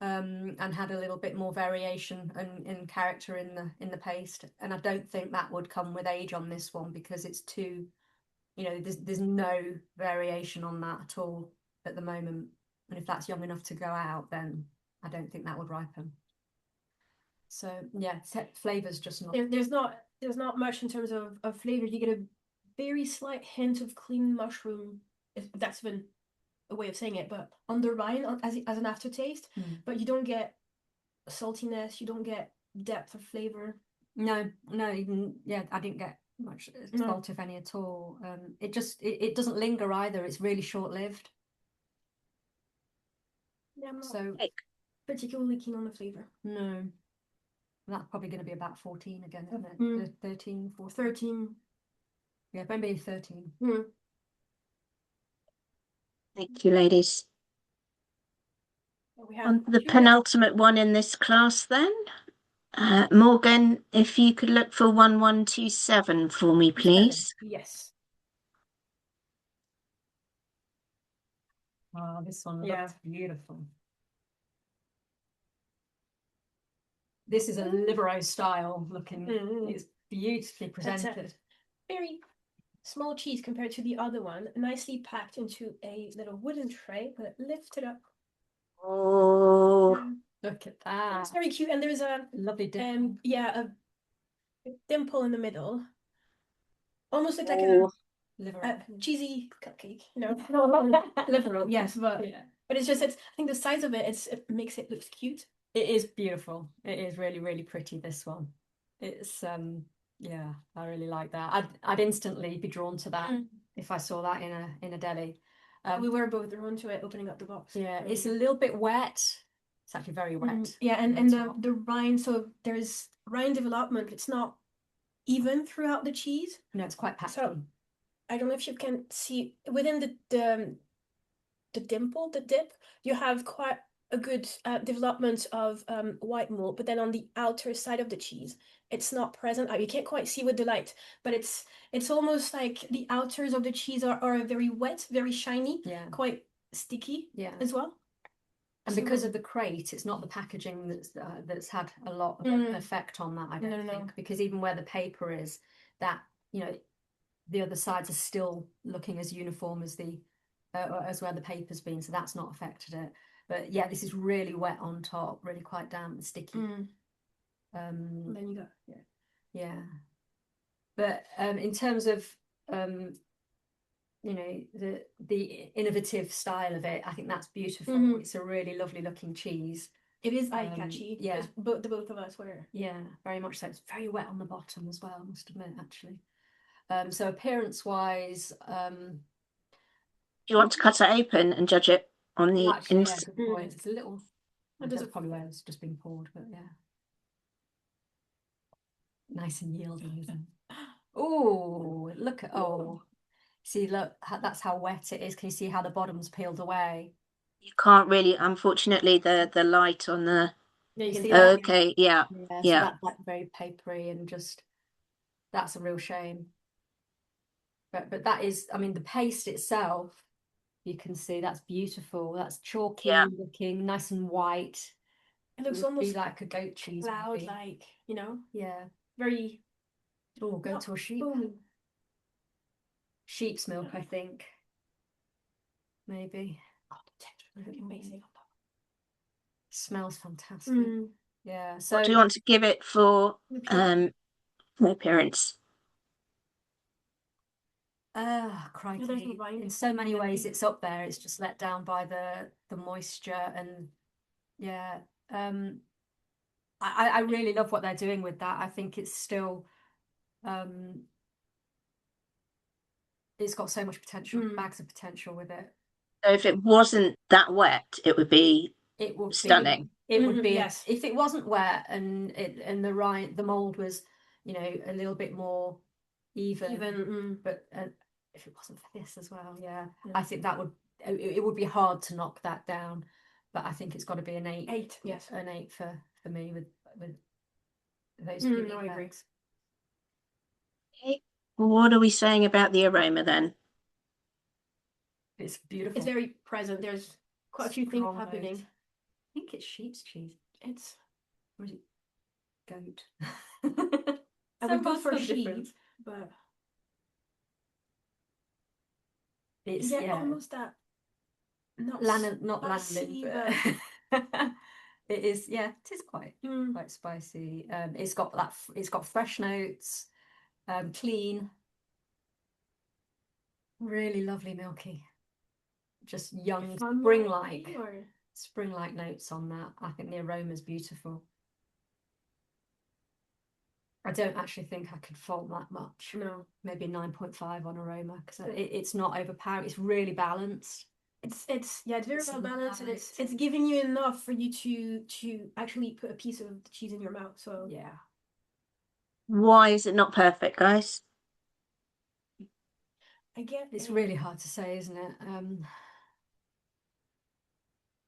and had a little bit more variation in character in the paste. And I don't think that would come with age on this one because it's too, you know, there's no variation on that at all at the moment. And if that's young enough to go out, then I don't think that would ripen. So yeah, flavour's just not. There's not much in terms of flavour. You get a very slight hint of clean mushroom, if that's even a way of saying it, but on the rind as an aftertaste. But you don't get saltiness. You don't get depth of flavour. No, even I didn't get much salt, if any, at all. It doesn't linger either. It's really short-lived. Yeah, I'm not particularly keen on the flavour. No. That's probably going to be about 14 again, isn't it? 13, 14. 13. Yeah, maybe 13. Thank you, ladies. We have the penultimate one in this class then. Morgan, if you could look for 1127 for me, please. Yes. Oh, this one looks beautiful. This is a Libero style looking. It's beautifully presented. Very small cheese compared to the other one, nicely packed into a little wooden tray, but lifted up. Oh, look at that! It's very cute, and there's a lovely dimple. a dimple in the middle, almost like a cheesy cupcake. You know, liberal, yes, but it's just I think the size of it makes it look cute. It is beautiful. It is really, really pretty, this one. It's I really like that. I'd instantly be drawn to that if I saw that in a deli. We were both drawn to it opening up the box. Yeah, it's a little bit wet. It's actually very wet. Yeah, and the rind, so there's rind development. It's not even throughout the cheese. No, it's quite patchy. So I don't know if you can see within the dimple, the dip, you have quite a good development of white mold, but then on the outer side of the cheese, it's not present. You can't quite see with the light, but it's almost like the outers of the cheese are very wet, very shiny, quite sticky as well. And because of the crate, it's not the packaging that's had a lot of effect on that, I don't think. Because even where the paper is, that, you know, the other sides are still looking as uniform as where the paper's been, so that's not affected it. But yeah, this is really wet on top, really quite damp and sticky. And then you go. Yeah. But in terms of you know, the innovative style of it, I think that's beautiful. It's a really lovely looking cheese. It is eye-catchy. Yeah. The both of us were. Yeah, very much so. It's very wet on the bottom as well, I must admit, actually. So appearance-wise, Do you want to cut it open and judge it on the actually, yeah, inside? good point. It's a little. It That's does probably where it's just been poured, but yeah, nice and yielding, isn't it? Oh, look at see, look, that's how wet it is. Can you see how the bottom's peeled away? You can't really, unfortunately, the light on the. Yeah, you can See see that? that. Okay, yeah, Yeah, so yeah. that's like very papery and just that's a real shame. But that is, I mean, the paste itself, you can see that's beautiful. That's chalky Yeah. looking, nice and white. It looks would almost be like a goat cheese. cloud-like, you know? Yeah. Very. Oh, go to a sheep. Foamy. Sheep's milk, I think. Maybe. Oh, the texture is really amazing. Smells fantastic. Yeah. So What do you want to give it for appearance? crikey. In so many ways it's up there. It's just let down by the moisture and yeah. I really love what they're doing with that. I think it's still it's got so much potential, bags of potential with it. So if it wasn't that wet, it would be stunning. It would be yes. if it wasn't wet and the mold was, you know, a little bit more even. But if it wasn't for this as well, I think that would it would be hard to knock that down. But I think it's got to be an 8. 8, yes, an 8 for me with those. No, I agree. Okay. What are we saying about the aroma then? It's beautiful. It's very present. There's quite a few things happening. I think it's sheep's cheese. It's, or is it goat? I would go for sheep, but it's almost that. Not landing, but it is. Yeah, it is quite spicy. It's got fresh notes, clean, really lovely, milky, just young spring-like notes on that. I think the aroma is beautiful. I don't actually think I could fault that much. No, maybe 9.5 on aroma because it's not overpowering. It's really balanced. It's very well balanced, and it's giving you enough for you to actually put a piece of the cheese in your mouth. So yeah. Why is it not perfect, guys? It's really hard to say, isn't it?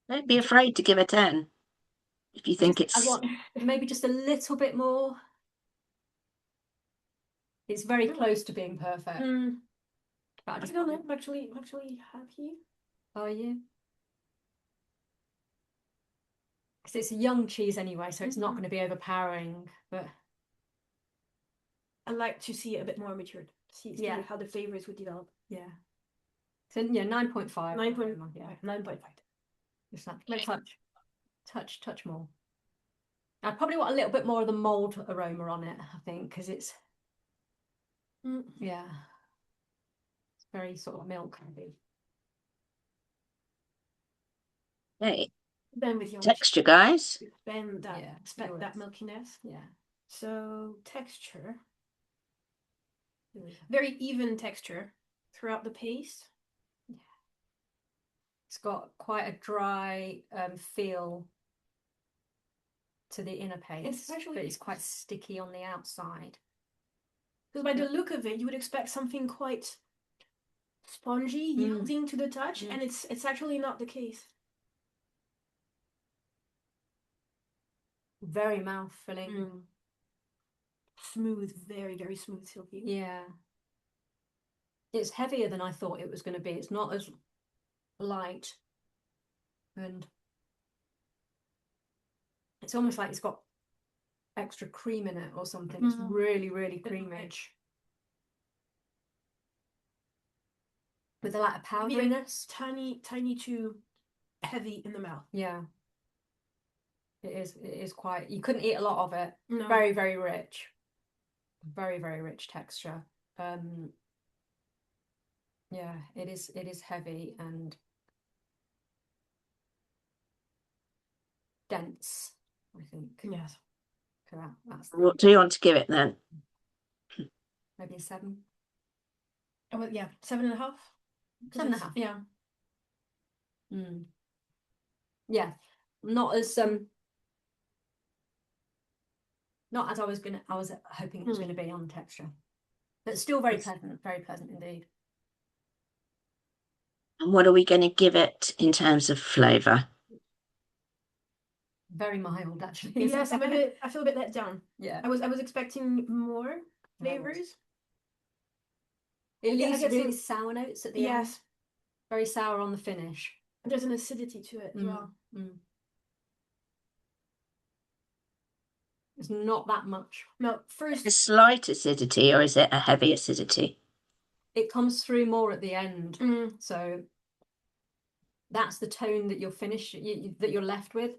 Don't be afraid to give a 10 if you think I want maybe just a little bit more. It's very close to being perfect. But I don't know. I'm actually happy. Are you? Because it's a young cheese anyway, so it's not going to be overpowering. But I like to see it a bit more matured. See how the flavors would develop. Yeah. So yeah, 9.5. 9.5. Yeah, 9.5. Just that touch more. I probably want a little bit more of the mould aroma on it, I think, because it's it's very sort of milk heavy. Okay. Then with your Texture, guys. Then expect that milkiness. Yeah. So texture. Very even texture throughout the paste. Yeah. It's got quite a dry feel to the inner paste, but it's quite sticky on the outside. Because by the look of it, you would expect something quite spongy, yielding to the touch, and it's actually not the case. Very mouth-filling. Smooth, very, very smooth, silky. Yeah. It's heavier than I thought it was going to be. It's not as light. And it's almost like it's got extra cream in it or something. It's really, really creamy. With a lot of powderiness. Tiny too heavy in the mouth. Yeah. It is quite, you couldn't eat a lot of it. No. Very, very rich. Very, very rich texture. Yeah, it is heavy and dense, I think. Yes. That's What do you want to give it then? maybe a 7. Oh, well, yeah, 7.5. 7.5. Yeah. Yeah, not as not as I was hoping it was going to be on the texture, but still very pleasant indeed. And what are we going to give it in terms of flavour? Very mild, actually. Yes, I feel a bit let down. Yeah, I was expecting more flavors. It I leaves get really some- sour notes at the end. Yes, Very sour on the finish. there's an acidity to it as well. It's not that much. No, first A slight acidity, or is it a heavy acidity? It comes through more at the end. So that's the tone that you're that you're left with.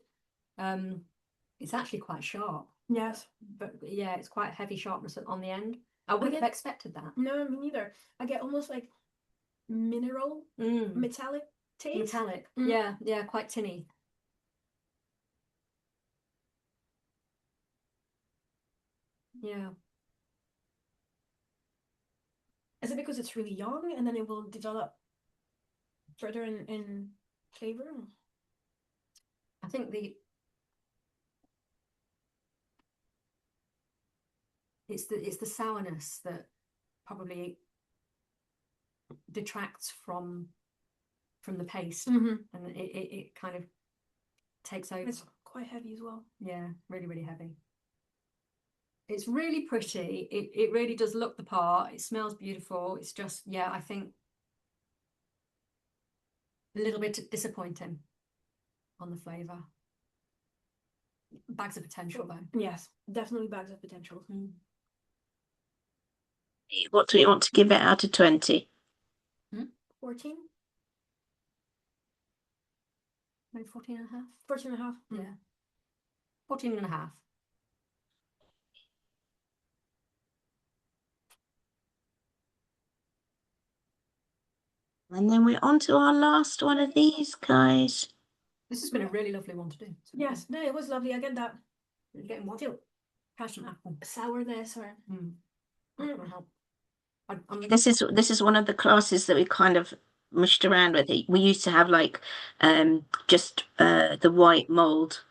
It's actually quite sharp. Yes. But yeah, it's quite heavy sharpness on the end. I wouldn't have expected that. No, me neither. I get almost like mineral, metallic taste. Metallic. Yeah, quite tinny. Yeah. Is it because it's really young and then it will develop further in flavor? I think it's the sourness that probably detracts from the paste, and it kind of takes over. It's quite heavy as well. Yeah, really, really heavy. It's really pretty. It really does look the part. It smells beautiful. It's just, yeah, I think a little bit disappointing on the flavour. Bags of potential, though. Yes, definitely bags of potential. What do you want to give it out of 20? 14? Maybe 14.5? 14.5? Yeah. 14.5. And then we're on to our last one of these guys. This has been a really lovely one to do. Yes, no, it was lovely. I get that. You're getting what? Passion apple. Sourness or That will help. This is one of the classes that we kind of mushed around with. We used to have like just the white mould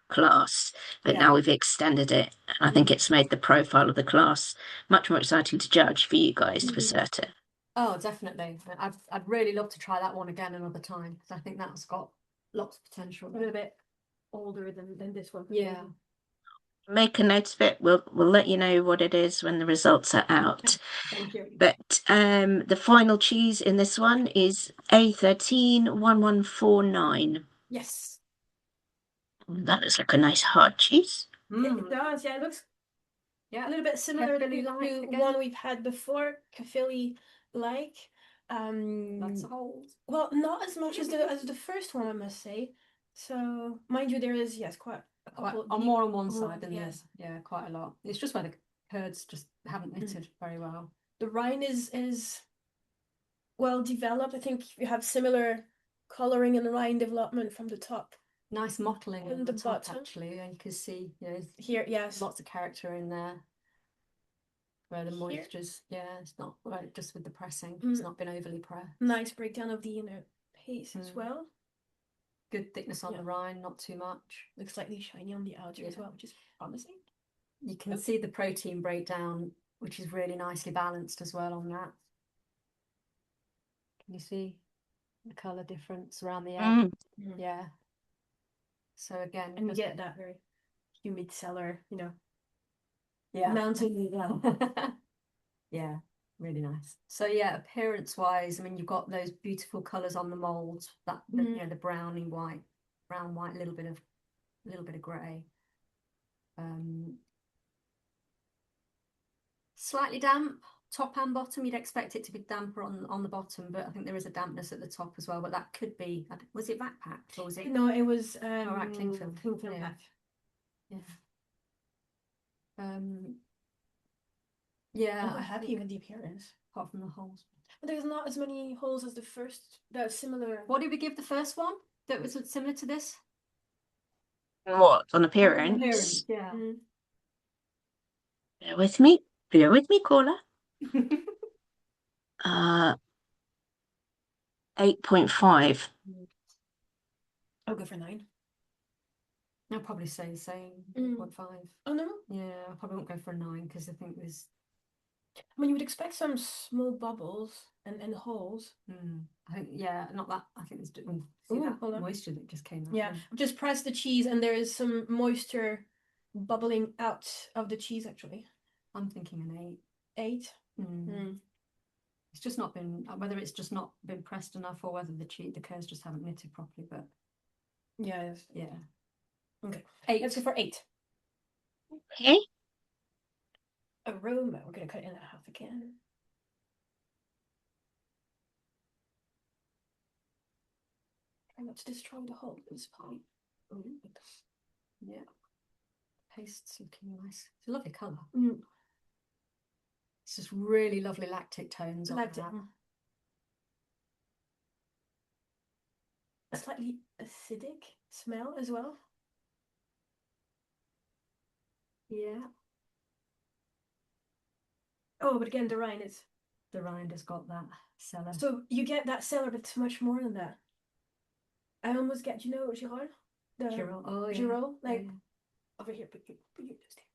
class, but now we've extended it, and I think it's made the profile of the class much more exciting to judge for you guys for certain. Oh, definitely. I'd really love to try that one again another time, because I think that's got lots of potential. a little bit older than this one. Yeah. Make a note of it. We'll let you know what it is when the results are out. Thank you. But the final cheese in this one is A13 1149. Yes. That looks like a nice hard cheese. It does, yeah, it looks a little bit similar to one we've had before, Caffili-like. Lots of holes. Well, not as much as the first one, I must say. So, mind you, there is, yes, quite a couple more on one side than yes. Yeah, quite a lot. It's just where the curds just haven't knitted very well. The rind is well developed. I think you have similar colouring and rind development from the top. Nice mottling And on the the top, bottom. actually, and you can see, Here, yes. lots of character in there. Where the moisture's, it's not right, just with the pressing, it's not been overly pressed. Nice breakdown of the inner paste as well. Good thickness on the rind, not too much. Looks slightly shiny on the outer as well, which is promising. You can see the protein breakdown, which is really nicely balanced as well on that. Can you see the colour difference around the edge? Yeah. So again, and you get that very humid cellar, yeah, mountain. Yeah, really nice. So yeah, appearance wise, I mean, you've got those beautiful colours on the mould, that the browny white, brown white, little bit of grey. Slightly damp top and bottom. You'd expect it to be damper on the bottom, but I think there is a dampness at the top as well. But that could be. Was it backpacked or was it? No, it was right, cling film. cling film Yeah. back. Yeah. Yeah. I'm quite happy with the appearance. Apart from the holes. But there's not as many holes as the first. That's similar. What did we give the first one? That was similar to this. What on Appearance, appearance? yeah. Bear with me, caller. 8.5. I'll go for 9. I'll probably say the same. 8.5. Oh no. Yeah, I probably won't go for a 9 because I think there's. I mean, you would expect some small bubbles and holes. I think not that. I think there's Hold on. moisture that just came out. Yeah, just press the cheese and there is some moisture bubbling out of the cheese actually. I'm thinking an 8. 8. It's just not been whether it's just not been pressed enough or whether the curds just haven't knitted properly. But yeah. Okay. 8. Let's go for 8. Okay. Aroma. We're gonna cut it in half again. Try not to destroy the whole this pie. Yeah. Paste's looking nice. It's a lovely colour. It's just really lovely lactic tones on that. A slightly acidic smell as well. Yeah. Oh, but again, the rind has got that cellar. So you get that cellar, but it's much more than that. I almost get, Girard? Girard. Oh, yeah. Girard, like over here. Put your just here.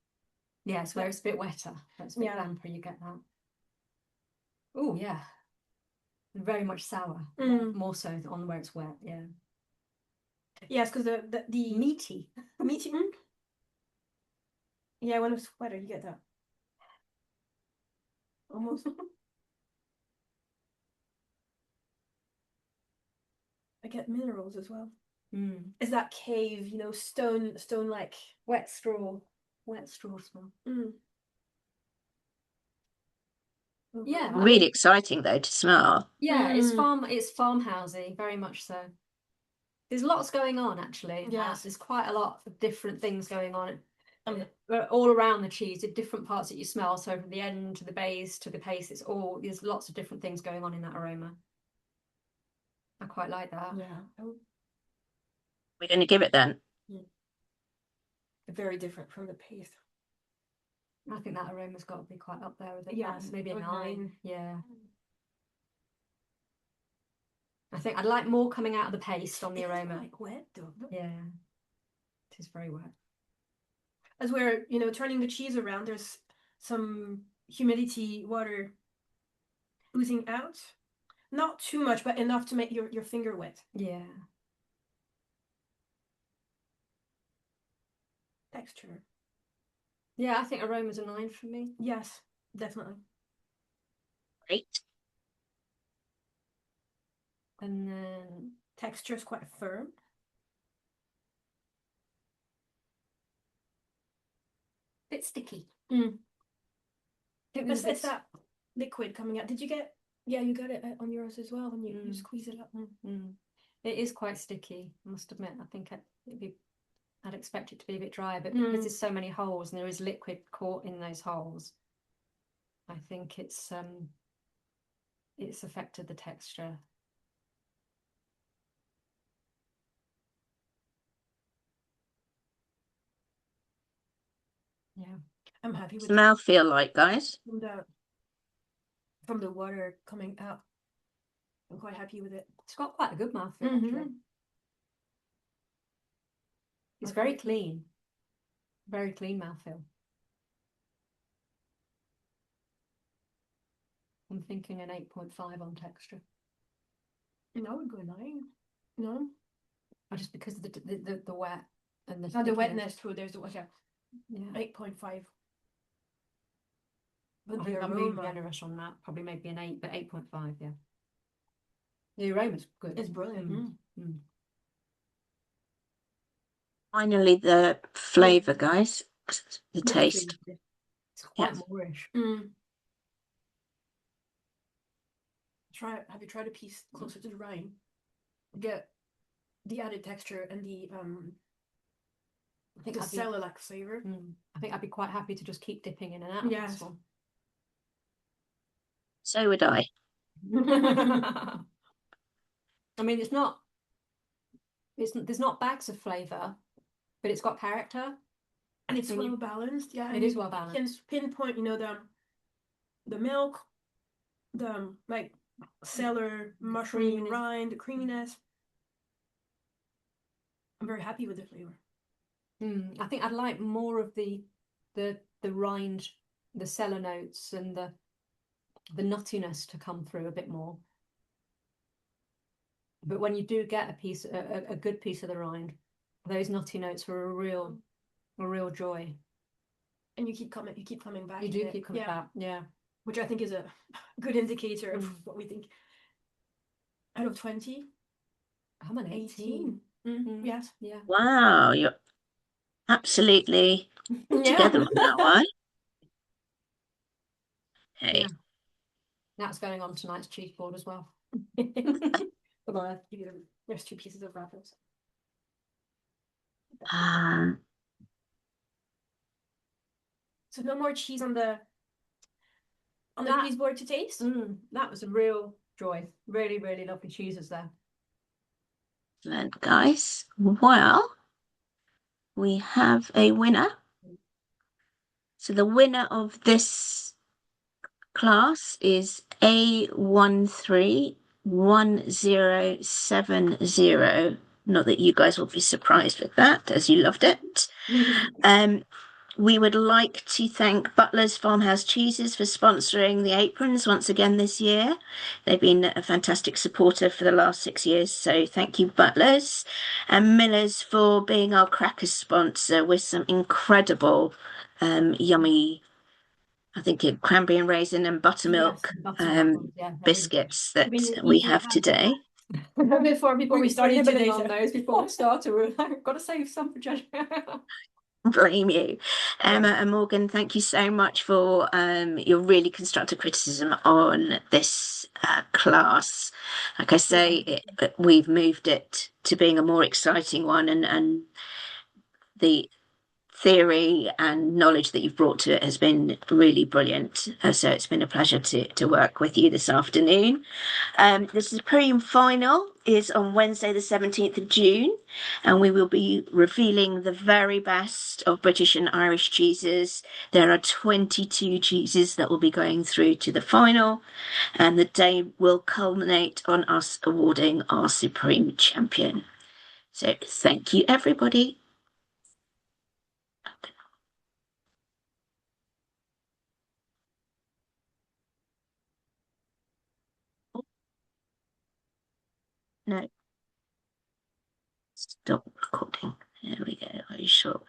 Yeah, it's where it's a bit wetter. Where it's a bit damper, you get that. Oh, yeah. Very much sour. More so on where it's wet, yeah. Yes, because the meaty. Meaty. Yeah, when it's wetter, you get that. Almost. I get minerals as well. Is that cave, stone like wet straw smell. Yeah, Really exciting though to smell. Yeah, it's farmhousey, very much so. There's lots going on actually. Yes, there's quite a lot of different things going on. All around the cheese, at different parts that you smell. So from the end to the base to the paste, there's lots of different things going on in that aroma. I quite like that. Yeah. We're going to give it then. Very different from the paste. I think that aroma's got to be quite up there with it. Yes, maybe a 9. Yeah. I think I'd like more coming out of the paste on the aroma. Like wet though. Yeah. It is very wet. As we're, turning the cheese around, there's some humidity, water oozing out. Not too much, but enough to make your finger wet. Yeah. Texture. Yeah, I think aroma's a 9 for me. Yes, definitely. Great. And then texture is quite firm. Bit sticky. It's that liquid coming out. Did you get? Yeah, you got it on yours as well when you squeeze it up. It is quite sticky, I must admit. I think I'd expect it to be a bit drier, but because there's so many holes and there is liquid caught in those holes, I think it's affected the texture. Yeah, I'm happy with What's the mouth feel like, guys? From the water coming out. I'm quite happy with it. It's got quite a good mouthfeel, actually. It's very clean. Very clean mouthfeel. I'm thinking an 8.5 on texture. No, I would go 9. No. Just because of the wet and the wetness too. There's the water. Yeah. 8.5. But I think I'm being generous on that. Probably maybe an 8, but 8.5, yeah. The aroma's good. It's brilliant. Finally, the flavour, guys. The taste. It's quite moreish. have you tried a piece closer to the rind? Get the added texture and the I think I'd be, cellar-like flavor. I think I'd be quite happy to just keep dipping in and out of this one. So would I. I mean, there's not bags of flavour, but it's got character. And it's well balanced. Yeah, it is well balanced. You can pinpoint, you know, the milk, the like cellar mushroom rind, the creaminess. I'm very happy with the flavor. I think I'd like more of the rind, the cellar notes, and the nuttiness to come through a bit more. But when you do get a good piece of the rind, those nutty notes were a real joy. And you keep coming back. You do keep coming back, yeah. Which I think is a good indicator of what we think. Out of 20, I'm an 18. Yes. Yeah. Wow, you're absolutely together on that one. Okay. Yeah. That's going on tonight's cheese board as well. There's 2 pieces of wrappers. So no more cheese on the cheese board to taste? That was a real joy. Really, really lovely cheeses there. Excellent, guys. Well, we have a winner. So the winner of this class is A131070. Not that you guys will be surprised with that, as you loved it. We would like to thank Butler's Farmhouse Cheeses for sponsoring the aprons once again this year. They've been a fantastic supporter for the last 6 years, so thank you, Butler's. And Miller's for being our cracker sponsor with some incredible, yummy, I think cranberry and raisin and buttermilk biscuits that we have today. Before we started today, on those before we started, we were like, got to save some for Jen. Blame you. Emma and Morgan, thank you so much for your really constructive criticism on this class. Like I say, we've moved it to being a more exciting one, and the theory and knowledge that you've brought to it has been really brilliant. So it's been a pleasure to work with you this afternoon. The Supreme Final is on Wednesday the 17th of June, and we will be revealing the very best of British and Irish cheeses. There are 22 cheeses that will be going through to the final, and the day will culminate on us awarding our Supreme Champion. So thank you, everybody. No. Stop recording. There we go. Are you sure?